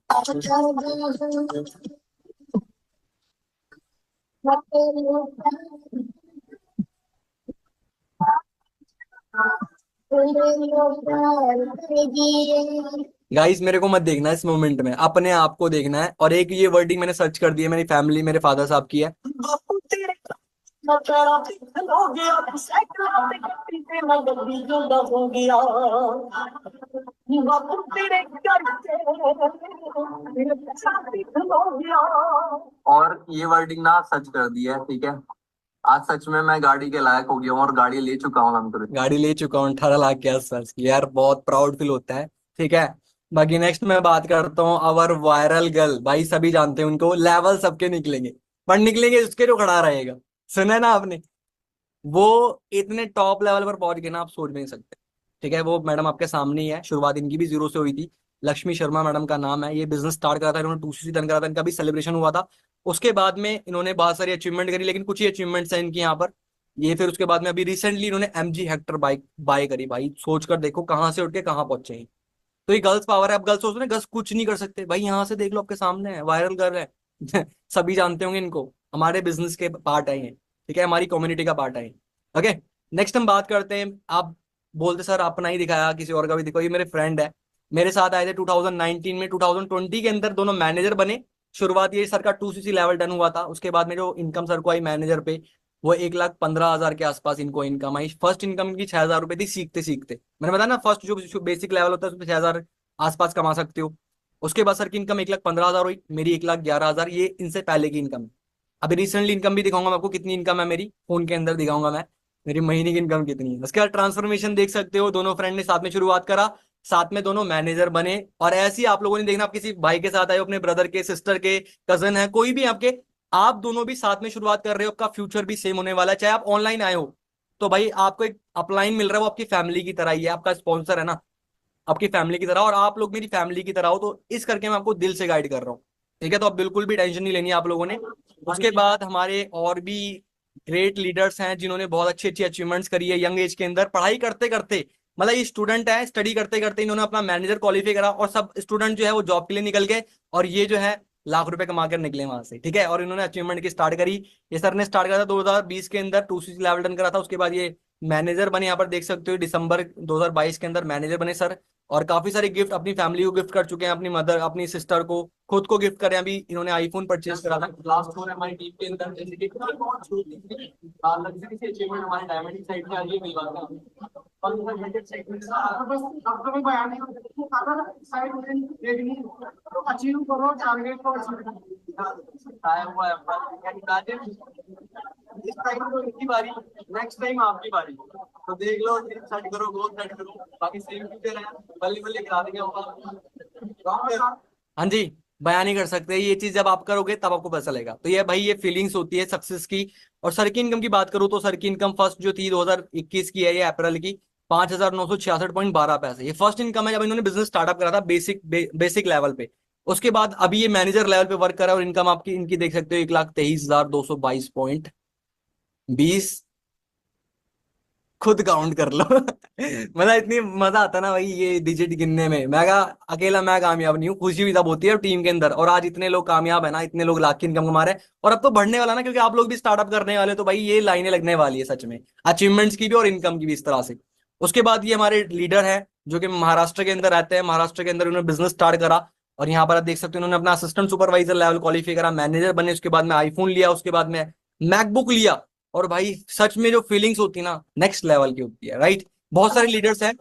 गाइस मेरे को मत देखना इस मोमेंट में, अपने आप को देखना है। और एक ये वर्डिंग मैंने सर्च कर दी है, मेरी फैमिली मेरे फादर साहब की है। और ये वर्डिंग ना सच कर दी है, ठीक है। आज सच में मैं गाड़ी के लायक हो गया हूँ, और गाड़ी ले चुका हूँ, गाड़ी ले चुका हूँ 18 लाख के आसपास की। यार बहुत प्राउड फील होता है, ठीक है। बाकी नेक्स्ट मैं बात करता हूँ अवर वायरल गर्ल। भाई सभी जानते हैं उनको, लेवल सबके निकलेंगे, पर निकलेंगे उसके जो खड़ा रहेगा। सुना है ना आपने? वो इतने टॉप लेवल पर पहुंच गए ना, आप सोच भी नहीं सकते। ठीक है, वो मैडम आपके सामने ही है, शुरुआत इनकी भी जीरो से हुई थी। लक्ष्मी शर्मा मैडम का नाम है, ये बिजनेस स्टार्ट करा था इन्होंने, 2cc डन करा था, इनका भी सेलिब्रेशन हुआ था। उसके बाद में इन्होंने बहुत सारी अचीवमेंट करी, लेकिन कुछ ही अचीवमेंट्स हैं इनकी यहाँ पर। ये फिर उसके बाद में अभी रिसेंटली इन्होंने MG हेक्टर बाइक बाय करी। भाई सोच कर देखो कहाँ से उठ के कहाँ पहुंचे हैं। तो ये गर्ल्स पावर है। अब गर्ल्स सोच रहे हैं गर्ल्स कुछ नहीं कर सकते, भाई यहाँ से देख लो, आपके सामने है, वायरल गर्ल है। सभी जानते होंगे इनको, हमारे बिजनेस के पार्ट है ये। ठीक है, हमारी कम्युनिटी का पार्ट है ये। ओके, नेक्स्ट हम बात करते हैं। आप बोलते सर अपना ही दिखाया, किसी और का भी दिखाओ। ये मेरे फ्रेंड है, मेरे साथ आए थे 2019 में, 2020 के अंदर दोनों मैनेजर बने। शुरुआत ये सर का 2cc लेवल डन हुआ था, उसके बाद में जो इनकम सर को आई मैनेजर पे, वो 1,15,000 के आसपास इनको इनकम आई। फर्स्ट इनकम इनकी 6,000 रुपए थी, सीखते सीखते। मैंने बताया ना, फर्स्ट जो बेसिक लेवल होता है उसमें 6,000 आसपास कमा सकते हो। उसके बाद सर की इनकम 1,15,000 हुई, मेरी 1,11,000, ये इनसे पहले की इनकम है। अभी रिसेंटली इनकम भी दिखाऊंगा मैं आपको, कितनी इनकम है मेरी, फोन के अंदर दिखाऊंगा मैं मेरी महीने की इनकम कितनी है। उसके बाद ट्रांसफॉर्मेशन देख सकते हो, दोनों फ्रेंड ने साथ में शुरुआत करा, साथ में दोनों मैनेजर बने। और ऐसे ही आप लोगों ने देखना, आप किसी भाई के साथ आए हो, अपने ब्रदर के, सिस्टर के, कजन है, कोई भी आपके, आप दोनों भी साथ में शुरुआत कर रहे हो, आपका फ्यूचर भी सेम होने वाला है। चाहे आप ऑनलाइन आए हो, तो भाई आपको एक अपलाइन मिल रहा है, वो आपकी फैमिली की तरह ही है, आपका स्पॉन्सर है ना, आपकी फैमिली की तरह, और आप लोग मेरी फैमिली की तरह हो। तो इस करके मैं आपको दिल से गाइड कर रहा हूँ। ठीक है, तो आप बिल्कुल भी टेंशन नहीं लेनी है आप लोगों ने। उसके बाद हमारे और भी ग्रेट लीडर्स हैं जिन्होंने बहुत अच्छी अच्छी अचीवमेंट्स करी है यंग एज के अंदर, पढ़ाई करते करते। मतलब ये स्टूडेंट है, स्टडी करते करते इन्होंने अपना मैनेजर क्वालिफाई करा, और सब स्टूडेंट जो है वो जॉब के लिए निकल गए, और ये जो है लाख रुपए कमा कर निकले वहां से। ठीक है, और इन्होंने अचीवमेंट की स्टार्ट करी। ये सर ने स्टार्ट करा था 2020 के अंदर, 2cc लेवल डन करा था। उसके बाद ये मैनेजर बने, यहाँ पर देख सकते हो, दिसंबर 2022 के अंदर मैनेजर बने सर। और काफी सारे गिफ्ट अपनी फैमिली को गिफ्ट कर चुके हैं, अपनी मदर, अपनी सिस्टर को, खुद को गिफ्ट करें। अभी इन्होंने आईफोन परचेज करा था। लास्ट फोन है हमारी टीम के अंदर, जैसे कि लग्जरी से अचीवमेंट हमारे डायमंड साइड में आ रही है, मिलवाते अचीव करो टारगेट को, इस टाइम तो इनकी बारी, नेक्स्ट टाइम आपकी बारी। तो देख लो, सेट करो, गोल सेट करो, बाकी सेम फ्यूचर है, बल्ले बल्ले करा देंगे ऊपर। हाँ जी, बयान नहीं कर सकते, ये चीज जब आप करोगे तब आपको पता चलेगा। तो ये भाई, ये फीलिंग्स होती है सक्सेस की। और सर की इनकम की बात करूँ तो सर की इनकम फर्स्ट जो थी 2021 की है, ये अप्रैल की, 5,966.12 पैसे। ये फर्स्ट इनकम है जब इन्होंने बिजनेस स्टार्टअप करा था, बेसिक लेवल पे। उसके बाद अभी ये मैनेजर लेवल पे वर्क करा, और इनकम आपकी इनकी देख सकते हो, 1,23,222.20। खुद काउंट कर लो। मतलब इतनी मजा आता ना भाई ये डिजिट गिनने में। मैं कहा अकेला मैं कामयाब नहीं हूँ, खुशी भी तब होती है टीम के अंदर। और आज इतने लोग कामयाब है ना, इतने लोग लाख की इनकम कमा रहे हैं, और अब तो बढ़ने वाला ना, क्योंकि आप लोग भी स्टार्टअप करने वाले हो, तो भाई ये लाइनें लगने वाली है सच में, अचीवमेंट्स की भी और इनकम की भी, इस तरह से। उसके बाद ये हमारे लीडर है, जो कि महाराष्ट्र के अंदर रहते हैं। महाराष्ट्र के अंदर उन्होंने बिजनेस स्टार्ट करा, और यहाँ पर आप देख सकते हो, उन्होंने अपना असिस्टेंट सुपरवाइजर लेवल क्वालिफाई करा, मैनेजर बने। उसके बाद में आईफोन लिया, उसके बाद में मैकबुक लिया। और भाई सच में जो फीलिंग्स होती है ना, नेक्स्ट लेवल की होती है, राइट। बहुत सारे लीडर्स हैं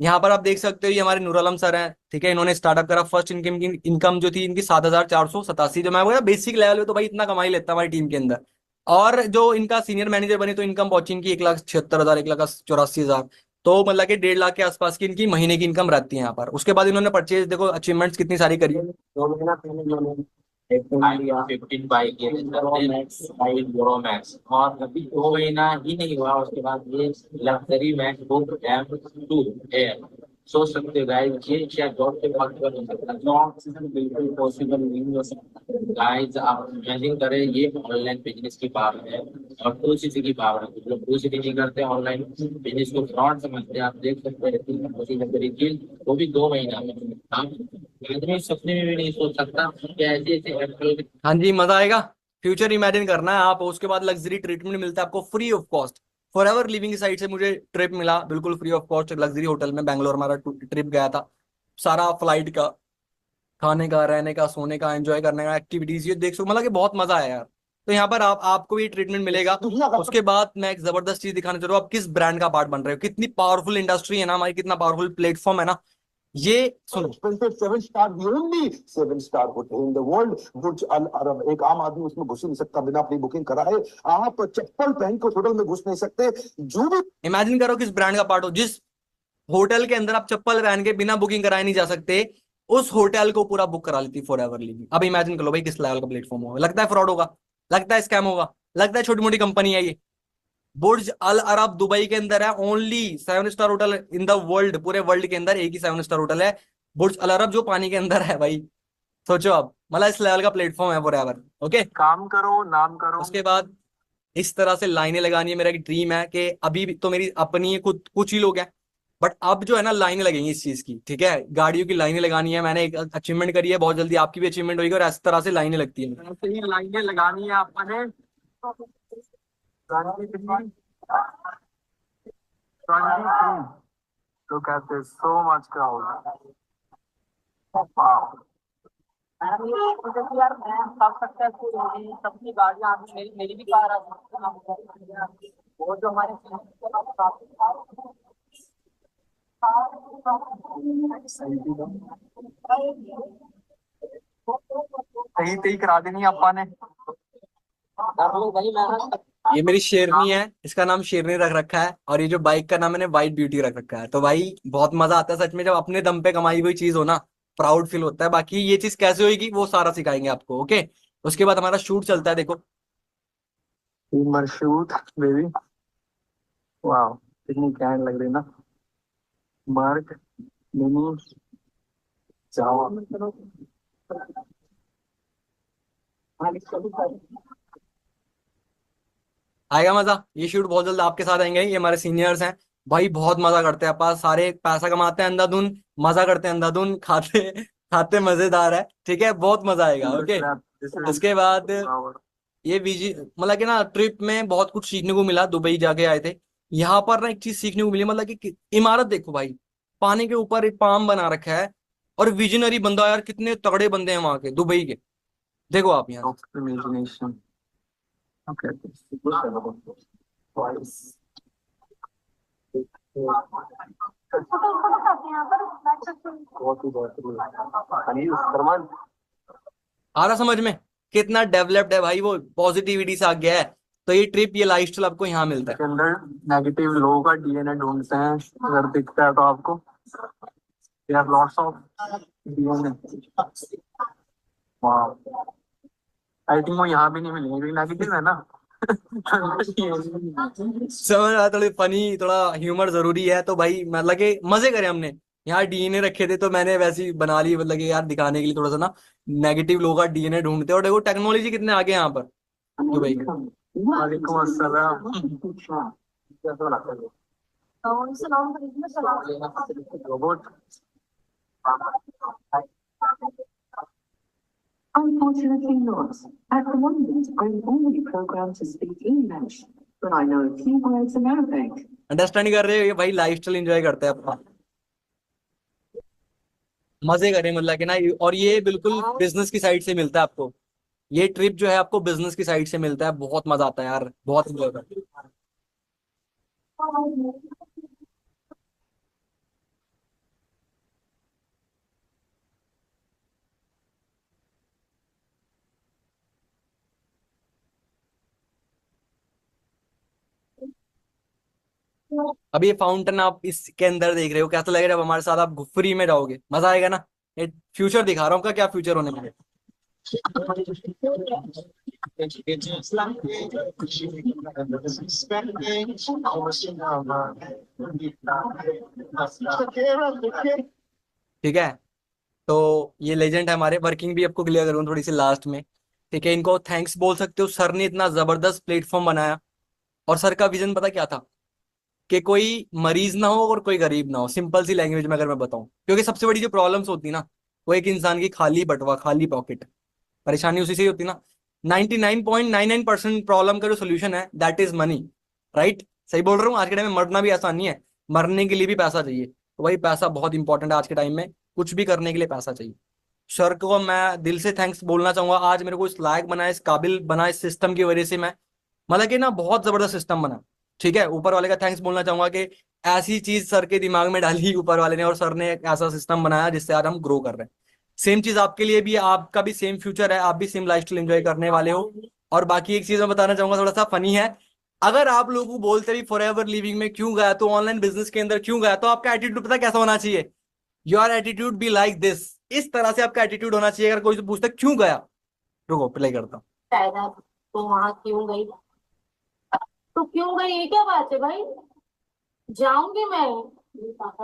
यहाँ पर, आप देख सकते हो, ये हमारे नूर आलम सर हैं। ठीक है, इन्होंने स्टार्टअप करा, फर्स्ट इनकम की इनकम जो थी इनकी 7,487, जो मैं बोला बेसिक लेवल पे, तो भाई इतना कमाई लेता है हमारी टीम के अंदर। और जो इनका सीनियर मैनेजर बने, तो इनकम पहुंची इनकी 1,76,000, 1,84,000। तो मतलब कि 1.5 लाख के आसपास की इनकी महीने की इनकम रहती है यहाँ पर। उसके बाद इन्होंने परचेज, देखो अचीवमेंट्स कितनी सारी करी है। 2 महीना पहले इन्होंने 15 बाइक प्रो मैक्स, और अभी 2 महीना ही नहीं हुआ उसके बाद ये लग्जरी मैकबुक M2 एयर। सोच सकते हो गाइस, ये क्या जॉब के पॉसिबल हो सकता है? जॉब से बिल्कुल पॉसिबल नहीं हो सकता गाइस। आप इमेजिन करें, ये ऑनलाइन बिजनेस की पावर है, और 2cc की पावर है। जो 2cc नहीं करते ऑनलाइन बिजनेस को फ्रॉड समझते हैं, आप देख सकते हैं, वो भी 2 महीना में। आप आदमी सपने में भी नहीं सोच सकता कि ऐसे ऐसे एप्पल। हाँ जी, मजा आएगा। फ्यूचर इमेजिन करना है आप। उसके बाद लग्जरी ट्रीटमेंट मिलता है आपको free of cost. For ever living की साइड से मुझे ट्रिप मिला बिल्कुल free of cost, luxury hotel में, बैंगलोर हमारा ट्रिप गया था। सारा फ्लाइट का, खाने का, रहने का, सोने का, एंजॉय करने का, एक्टिविटीज, ये देख सो, मतलब कि बहुत मजा आया यार। तो यहाँ पर आपको भी ट्रीटमेंट मिलेगा। उसके बाद मैं एक जबरदस्त चीज दिखाना चाह रहा हूँ, आप किस ब्रांड का पार्ट बन रहे हो, कितनी पावरफुल इंडस्ट्री है ना हमारी, कितना पावरफुल प्लेटफॉर्म है ना। ये सुनो, 7 star, the only 7 star hotel in the world, Burj Al Arab. एक आम आदमी उसमें घुस ही नहीं सकता बिना अपनी बुकिंग कराए। आप चप्पल पहन के होटल में घुस नहीं सकते। जो भी इमेजिन करो किस ब्रांड का पार्ट हो, जिस होटल के अंदर आप चप्पल पहन के बिना बुकिंग कराए नहीं जा सकते, उस होटल को पूरा बुक करा लेती फॉर एवर लिविंग। अब इमेजिन कर लो भाई किस लेवल का प्लेटफॉर्म होगा। लगता है फ्रॉड होगा, लगता है स्कैम होगा, लगता है छोटी मोटी कंपनी है ये। बुर्ज अल अरब दुबई के अंदर है। Only 7 star hotel in the world, पूरे वर्ल्ड के अंदर एक ही 7 स्टार होटल है, बुर्ज अल अरब, जो पानी के अंदर है भाई। सोचो आप, मतलब इस लेवल का प्लेटफॉर्म है फॉर एवर। ओके, काम करो नाम करो। उसके बाद इस तरह से लाइनें लगानी है। मेरा एक ड्रीम है कि अभी भी तो मेरी अपनी खुद कुछ ही लोग हैं, बट अब जो है ना लाइनें लगेंगी इस चीज की, ठीक है, गाड़ियों की लाइनें लगानी है। मैंने एक अचीवमेंट करी है, बहुत जल्दी आपकी भी अचीवमेंट होगी, और इस तरह से लाइनें लगती है। ऐसे ही लाइनें लगानी है आपने। 23, 23, look at this, so much crowd. Wow. Madam ये मुझे भी यार मैं सब सक्सेसफुल हो गई, सबकी गाड़ियां आ गई, मेरी मेरी भी कार आ गई। वो जो हमारे सही सही करा देनी आपा ने। कर लो भाई मेहनत। ये मेरी शेरनी है, इसका नाम शेरनी रख रखा है, और ये जो बाइक का नाम मैंने वाइट ब्यूटी रख रखा है। तो भाई बहुत मजा आता है सच में, जब अपने दम पे कमाई हुई चीज हो ना, प्राउड फील होता है। बाकी ये चीज कैसे होगी वो सारा सिखाएंगे आपको। ओके, उसके बाद हमारा शूट चलता है, देखो टीमर शूट बेबी। वाह, कितनी कैंड लग रही है ना। मार्क, मिनी, जावा। आएगा मजा, ये शूट बहुत जल्द आपके साथ आएंगे। ये हमारे सीनियर्स हैं भाई, बहुत मजा करते हैं पास, सारे पैसा कमाते हैं अंधाधुन, मजा करते हैं अंधाधुन, खाते खाते मजेदार है, ठीक है, बहुत मजा आएगा। ओके, उसके बाद ये विजी मतलब कि ना ट्रिप में बहुत कुछ सीखने को मिला। दुबई जाके आए थे, यहाँ पर ना एक चीज सीखने को मिली, मतलब कि इमारत देखो भाई, पानी के ऊपर एक पाम बना रखा है, और विजनरी बंदा यार, कितने तगड़े बंदे हैं वहां के दुबई के। देखो आप यहाँ इमेजिनेशन। ओके, आ रहा समझ में, कितना डेवलप्ड है भाई, वो पॉजिटिविटी से आ गया है। तो ये ट्रिप, ये लाइफस्टाइल आपको यहाँ मिलता है। के अंदर नेगेटिव लोगों का डीएनए ढूंढते हैं, अगर दिखता है तो आपको, देयर लॉट्स ऑफ डीएनए। वाह, आई थिंक वो यहाँ भी नहीं मिलेंगे क्योंकि नेगेटिव है ना। समझ रहा, थोड़ी फनी, थोड़ा ह्यूमर जरूरी है। तो भाई मतलब कि मजे करे हमने। यहाँ डीएनए रखे थे तो मैंने वैसी बना ली, मतलब कि यार दिखाने के लिए थोड़ा सा ना, नेगेटिव लोगों का डीएनए ढूंढते हैं। और देखो टेक्नोलॉजी कितने आगे हैं यहाँ पर दुबई में। वालेकुम अस्सलाम। कैसा लगता है robot? Unfortunately not. At the moment, I'm only programmed to speak English, but I know a few words in Arabic. Understand कर रहे हो? ये भाई लाइफस्टाइल एंजॉय करते हैं अपना, मजे करें मतलब कि ना। और ये बिल्कुल बिजनेस की साइड से मिलता है आपको, ये ट्रिप जो है आपको बिजनेस की साइड से मिलता है। बहुत मजा आता है यार, बहुत एंजॉय करते हैं। अभी ये फाउंटेन आप इसके अंदर देख रहे हो, कैसा लगेगा जब हमारे साथ आप फ्री में जाओगे, मजा आएगा ना। ये फ्यूचर दिखा रहा हूँ, का क्या फ्यूचर होने वाला है। ठीक है, तो ये लेजेंड है हमारे। वर्किंग भी आपको क्लियर करूँ थोड़ी सी लास्ट में, ठीक है। इनको थैंक्स बोल सकते हो, सर ने इतना जबरदस्त प्लेटफॉर्म बनाया। और सर का विजन पता क्या था, कि कोई मरीज ना हो और कोई गरीब ना हो, सिंपल सी लैंग्वेज में अगर मैं बताऊं। क्योंकि सबसे बड़ी जो प्रॉब्लम्स होती है ना, वो एक इंसान की खाली बटवा, खाली पॉकेट, परेशानी उसी से ही होती ना। 99.99% प्रॉब्लम का जो सोल्यूशन है दैट इज मनी, राइट? सही बोल रहा हूँ? आज के टाइम में मरना भी आसान नहीं है, मरने के लिए भी पैसा चाहिए। तो वही पैसा बहुत इंपॉर्टेंट है आज के टाइम में, कुछ भी करने के लिए पैसा चाहिए। सर को मैं दिल से थैंक्स बोलना चाहूंगा, आज मेरे को इस लायक बना, इस काबिल बना, इस सिस्टम की वजह से मैं, मतलब कि ना बहुत जबरदस्त सिस्टम बना। ठीक है, ऊपर वाले का थैंक्स बोलना चाहूंगा कि ऐसी चीज सर के दिमाग में डाली ऊपर वाले ने, और सर ने एक ऐसा सिस्टम बनाया जिससे आज हम ग्रो कर रहे हैं। सेम चीज आपके लिए भी है, आपका भी सेम फ्यूचर है, आप भी सेम लाइफस्टाइल एंजॉय करने वाले हो। और बाकी एक चीज मैं बताना चाहूंगा, थोड़ा सा फनी है। अगर आप लोगों को बोलते भी फॉर एवर लिविंग में क्यों गया, तो ऑनलाइन बिजनेस के अंदर क्यों गया, तो आपका एटीट्यूड पता कैसा होना चाहिए? Your attitude be like this, इस तरह से आपका एटीट्यूड होना चाहिए। अगर कोई से पूछता है क्यों गया, रुको प्ले करता हूँ। शायद आप तो वहाँ क्यों गई? तो क्यों गई, ये क्या बात है भाई? जाऊंगी मैं।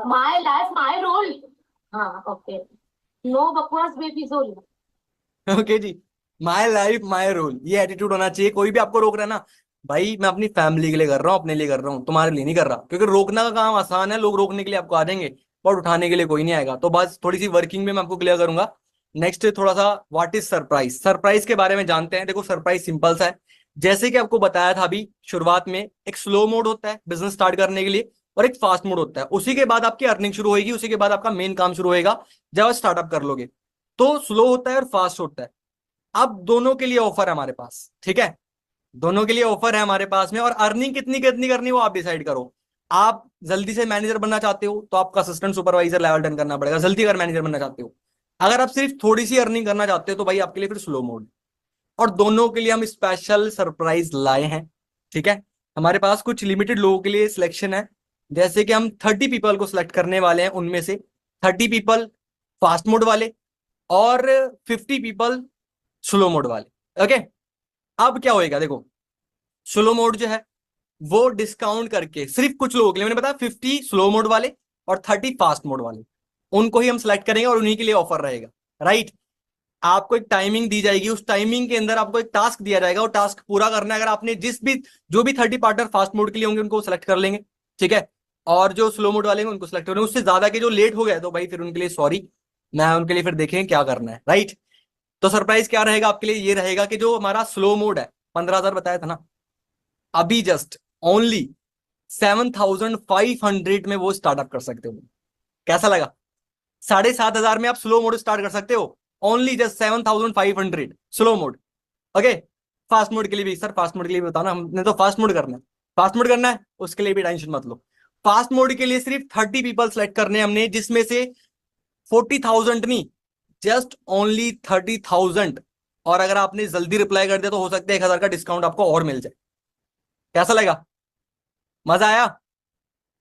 My life my role. हाँ ओके, नो बकवास बेफिजूल। ओके जी, माय लाइफ माय रूल, ये एटीट्यूड होना चाहिए। कोई भी आपको रोक रहा है ना, भाई मैं अपनी फैमिली के लिए कर रहा हूँ, अपने लिए कर रहा हूँ, तुम्हारे लिए नहीं कर रहा। क्योंकि रोकना का काम आसान है, लोग रोकने के लिए आपको आ जाएंगे, पर उठाने के लिए कोई नहीं आएगा। तो बस थोड़ी सी वर्किंग में मैं आपको क्लियर करूंगा। नेक्स्ट थोड़ा सा व्हाट इज सरप्राइज, सरप्राइज के बारे में जानते हैं। देखो सरप्राइज सिंपल सा है, जैसे कि आपको बताया था अभी शुरुआत में, एक स्लो मोड होता है बिजनेस स्टार्ट करने के लिए, और एक फास्ट मोड होता है। उसी के बाद आपकी अर्निंग शुरू होगी, उसी के बाद आपका मेन काम शुरू होगा जब आप स्टार्टअप कर लोगे। तो स्लो होता है और फास्ट होता है। अब दोनों के लिए ऑफर है हमारे पास, ठीक है, दोनों के लिए ऑफर है हमारे पास में। और अर्निंग कितनी कितनी करनी है वो आप डिसाइड करो। आप जल्दी से मैनेजर बनना चाहते हो तो आपका असिस्टेंट सुपरवाइजर लेवल 10 करना पड़ेगा, जल्दी अगर मैनेजर बनना चाहते हो। अगर आप सिर्फ थोड़ी सी अर्निंग करना चाहते हो तो भाई आपके लिए फिर स्लो मोड। और दोनों के लिए हम स्पेशल सरप्राइज लाए हैं, ठीक है। हमारे पास कुछ लिमिटेड लोगों के लिए सिलेक्शन है, जैसे कि हम 30 पीपल को सिलेक्ट करने वाले हैं, उनमें से 30 पीपल फास्ट मोड वाले और 50 पीपल स्लो मोड वाले। ओके, अब क्या होएगा देखो, स्लो मोड जो है वो डिस्काउंट करके सिर्फ कुछ लोगों के लिए, मैंने बताया 50 स्लो मोड वाले और 30 फास्ट मोड वाले, उनको ही हम सेलेक्ट करेंगे और उन्हीं के लिए ऑफर रहेगा। राइट, आपको एक टाइमिंग दी जाएगी, उस टाइमिंग के अंदर आपको एक टास्क दिया जाएगा, वो टास्क पूरा करना है। अगर आपने जो भी 30 पार्टनर फास्ट मोड के लिए होंगे उनको सेलेक्ट कर लेंगे, ठीक है, और जो स्लो मोड वाले हैं उनको सेलेक्ट करेंगे। उससे ज्यादा के जो लेट हो गए तो भाई फिर उनके लिए सॉरी, मैं उनके लिए फिर देखेंगे क्या करना है। राइट, तो सरप्राइज क्या रहेगा आपके लिए, ये रहेगा कि जो हमारा स्लो मोड है 15,000 बताया था ना, अभी जस्ट ओनली 7,500 में वो स्टार्टअप कर सकते हो। कैसा लगा? 7,500 में आप स्लो मोड स्टार्ट कर सकते हो, only just 7,500 slow mode. Okay, fast mode के लिए भी सर, फास्ट मोड के लिए भी बताओ ना, हमने तो फास्ट मोड करना है, फास्ट मोड करना है, उसके लिए भी टेंशन मत लो। फास्ट मोड के लिए सिर्फ 30 पीपल सेलेक्ट करने हमने, जिसमें से 40,000 नहीं, जस्ट ओनली 30,000। और अगर आपने जल्दी रिप्लाई कर दिया तो हो सकता है 1,000 का डिस्काउंट आपको और मिल जाए। कैसा लगा? मजा आया?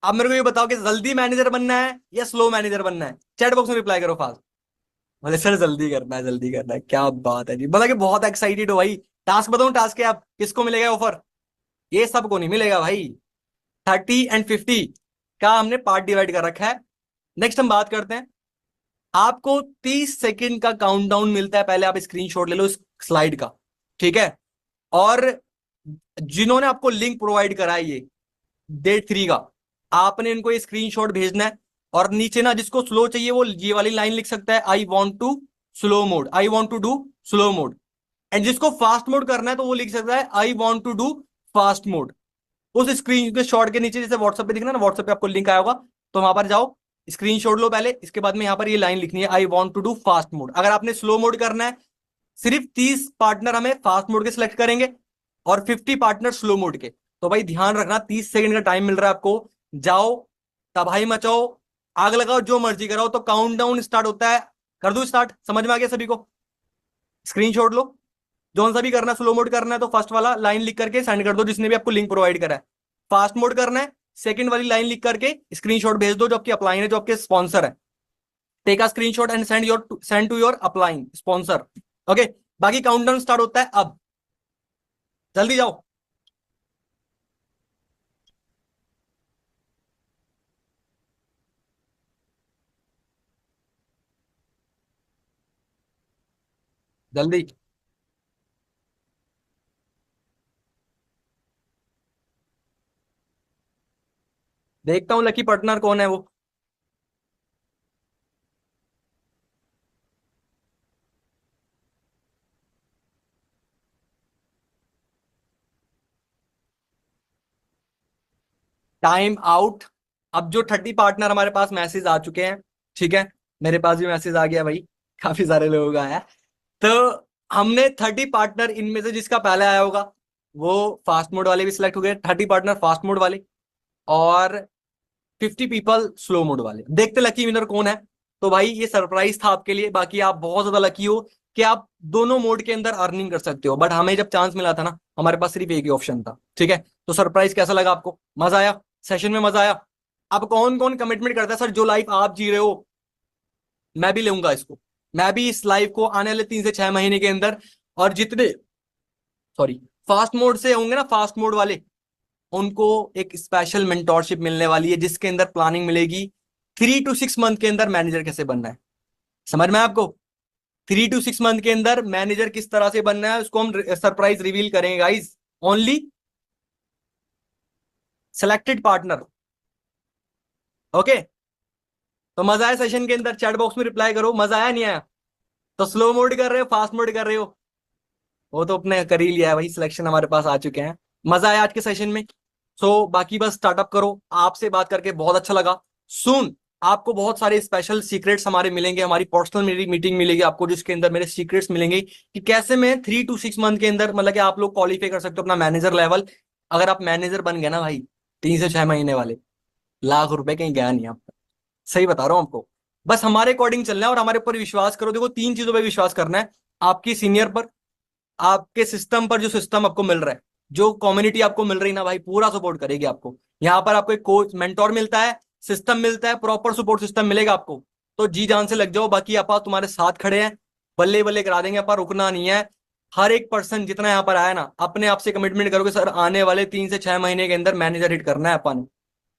अब मेरे को ये बताओ कि जल्दी मैनेजर बनना है या स्लो मैनेजर बनना है? चैट बॉक्स में रिप्लाई करो फास्ट। बोले सर जल्दी करना है, जल्दी करना है। क्या बात है जी, बोला कि बहुत एक्साइटेड हो भाई। टास्क बताऊं, टास्क है आप किसको मिलेगा ऑफर? ये सबको नहीं मिलेगा भाई, 30 एंड 50 का हमने पार्ट डिवाइड कर रखा है। नेक्स्ट हम बात करते हैं, आपको 30 सेकंड का काउंटडाउन मिलता है, पहले आप स्क्रीनशॉट ले लो इस स्लाइड का, ठीक है। और जिन्होंने आपको लिंक प्रोवाइड करा है ये Day 3 का, आपने इनको ये स्क्रीनशॉट भेजना है। और नीचे ना जिसको स्लो चाहिए वो ये वाली लाइन लिख सकता है, I want to slow mode, I want to do slow mode. And जिसको फास्ट मोड करना है तो वो लिख सकता है I want to do fast mode. उस स्क्रीन के शॉट के नीचे जैसे व्हाट्सएप पे दिखना ना, व्हाट्सएप पे आपको लिंक आया होगा, तो वहां पर जाओ, स्क्रीनशॉट लो पहले, इसके बाद में यहाँ पर ये लाइन लिखनी है, I want to do fast mode. अगर आपने स्लो मोड करना है, सिर्फ 30 पार्टनर हमें फास्ट मोड के सिलेक्ट करेंगे और 50 पार्टनर स्लो मोड के। तो भाई ध्यान रखना, 30 सेकंड का टाइम मिल रहा है आपको, जाओ तबाही मचाओ, आग लगाओ, जो मर्जी कराओ। तो काउंटडाउन स्टार्ट होता है, कर दो स्टार्ट। समझ में आ गया सभी को? स्क्रीनशॉट लो, जोन सा भी करना है, स्लो मोड करना है तो फर्स्ट वाला लाइन लिख करके सेंड कर दो जिसने भी आपको लिंक प्रोवाइड करा है। फास्ट मोड करना है, सेकंड वाली लाइन लिख करके स्क्रीनशॉट भेज दो जो आपकी अपलाइन है, जो आपके स्पॉन्सर है। Take a screenshot and send to your upline sponsor. Okay, बाकी काउंटडाउन स्टार्ट होता है अब, जल्दी जाओ। जल्दी देखता हूं लकी पार्टनर कौन है वो। Time out. अब जो 30 पार्टनर हमारे पास मैसेज आ चुके हैं, ठीक है, मेरे पास भी मैसेज आ गया भाई, काफी सारे लोगों का आया। तो हमने 30 पार्टनर, इनमें से जिसका पहले आया होगा वो फास्ट मोड वाले भी सिलेक्ट हो गए, 30 पार्टनर फास्ट मोड वाले और 50 पीपल स्लो मोड वाले। देखते लकी विनर कौन है। तो भाई ये सरप्राइज था आपके लिए, बाकी आप बहुत ज्यादा लकी हो कि आप दोनों मोड के अंदर अर्निंग कर सकते हो। बट हमें जब चांस मिला था ना, हमारे पास सिर्फ एक ही ऑप्शन था, ठीक है। तो सरप्राइज कैसा लगा आपको? मजा आया? सेशन में मजा आया? अब कौन कौन कमिटमेंट करता है सर जो लाइफ आप जी रहे हो मैं भी लूंगा इसको, मैं भी इस लाइफ को आने वाले 3 से 6 महीने के अंदर, और जितने सॉरी फास्ट मोड से होंगे ना, फास्ट मोड वाले उनको एक स्पेशल मेंटोरशिप मिलने वाली है, जिसके अंदर प्लानिंग मिलेगी 3 to 6 मंथ के अंदर मैनेजर कैसे बनना है। समझ में आपको? 3 to 6 मंथ के अंदर मैनेजर किस तरह से बनना है, उसको हम सरप्राइज रिवील करेंगे guys, only selected partner. Okay, तो मजा आया सेशन के अंदर? चैट बॉक्स में रिप्लाई करो, मजा आया नहीं आया? तो स्लो मोड कर रहे हो, फास्ट मोड कर रहे हो? वो तो अपने कर ही लिया है, वही सिलेक्शन हमारे पास आ चुके हैं। मजा आया आज के सेशन में? बाकी बस स्टार्टअप करो। आपसे बात करके बहुत अच्छा लगा। सुन, आपको बहुत सारे स्पेशल सीक्रेट्स हमारे मिलेंगे, हमारी पर्सनल मीटिंग मिलेगी आपको, जिसके अंदर मेरे सीक्रेट्स मिलेंगे कि कैसे मैं 3 to 6 मंथ के अंदर, मतलब कि आप लोग क्वालिफाई कर सकते हो अपना मैनेजर लेवल। अगर आप मैनेजर बन गए ना भाई, 3 से 6 महीने वाले, लाख रुपए कहीं गया नहीं आपका। सही बता रहा हूं आपको। बस हमारे अकॉर्डिंग चलना है और हमारे ऊपर विश्वास करो। देखो, 3 चीजों पर विश्वास करना है, आपकी सीनियर पर, आपके सिस्टम पर, जो सिस्टम आपको मिल रहा है, जो कम्युनिटी आपको मिल रही है ना भाई, पूरा सपोर्ट करेगी आपको। यहाँ पर आपको एक कोच मेंटोर मिलता है, सिस्टम मिलता है, प्रॉपर सपोर्ट सिस्टम मिलेगा आपको। तो जी जान से लग जाओ, बाकी आप तुम्हारे साथ खड़े हैं, बल्ले बल्ले करा देंगे, पर रुकना नहीं है। हर एक पर्सन जितना यहाँ पर आया ना, अपने आप से कमिटमेंट करोगे सर, आने वाले 3 से 6 महीने के अंदर मैनेजर हिट करना है अपन।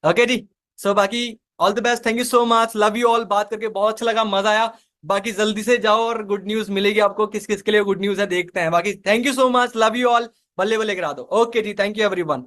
ओके जी, बाकी all the best, thank you so much, love you all. बात करके बहुत अच्छा लगा, मजा आया। बाकी जल्दी से जाओ और गुड न्यूज मिलेगी आपको, किस किस के लिए गुड न्यूज है देखते हैं। बाकी thank you so much, love you all, बल्ले बल्ले करा दो। ओके जी, थैंक यू एवरीवन।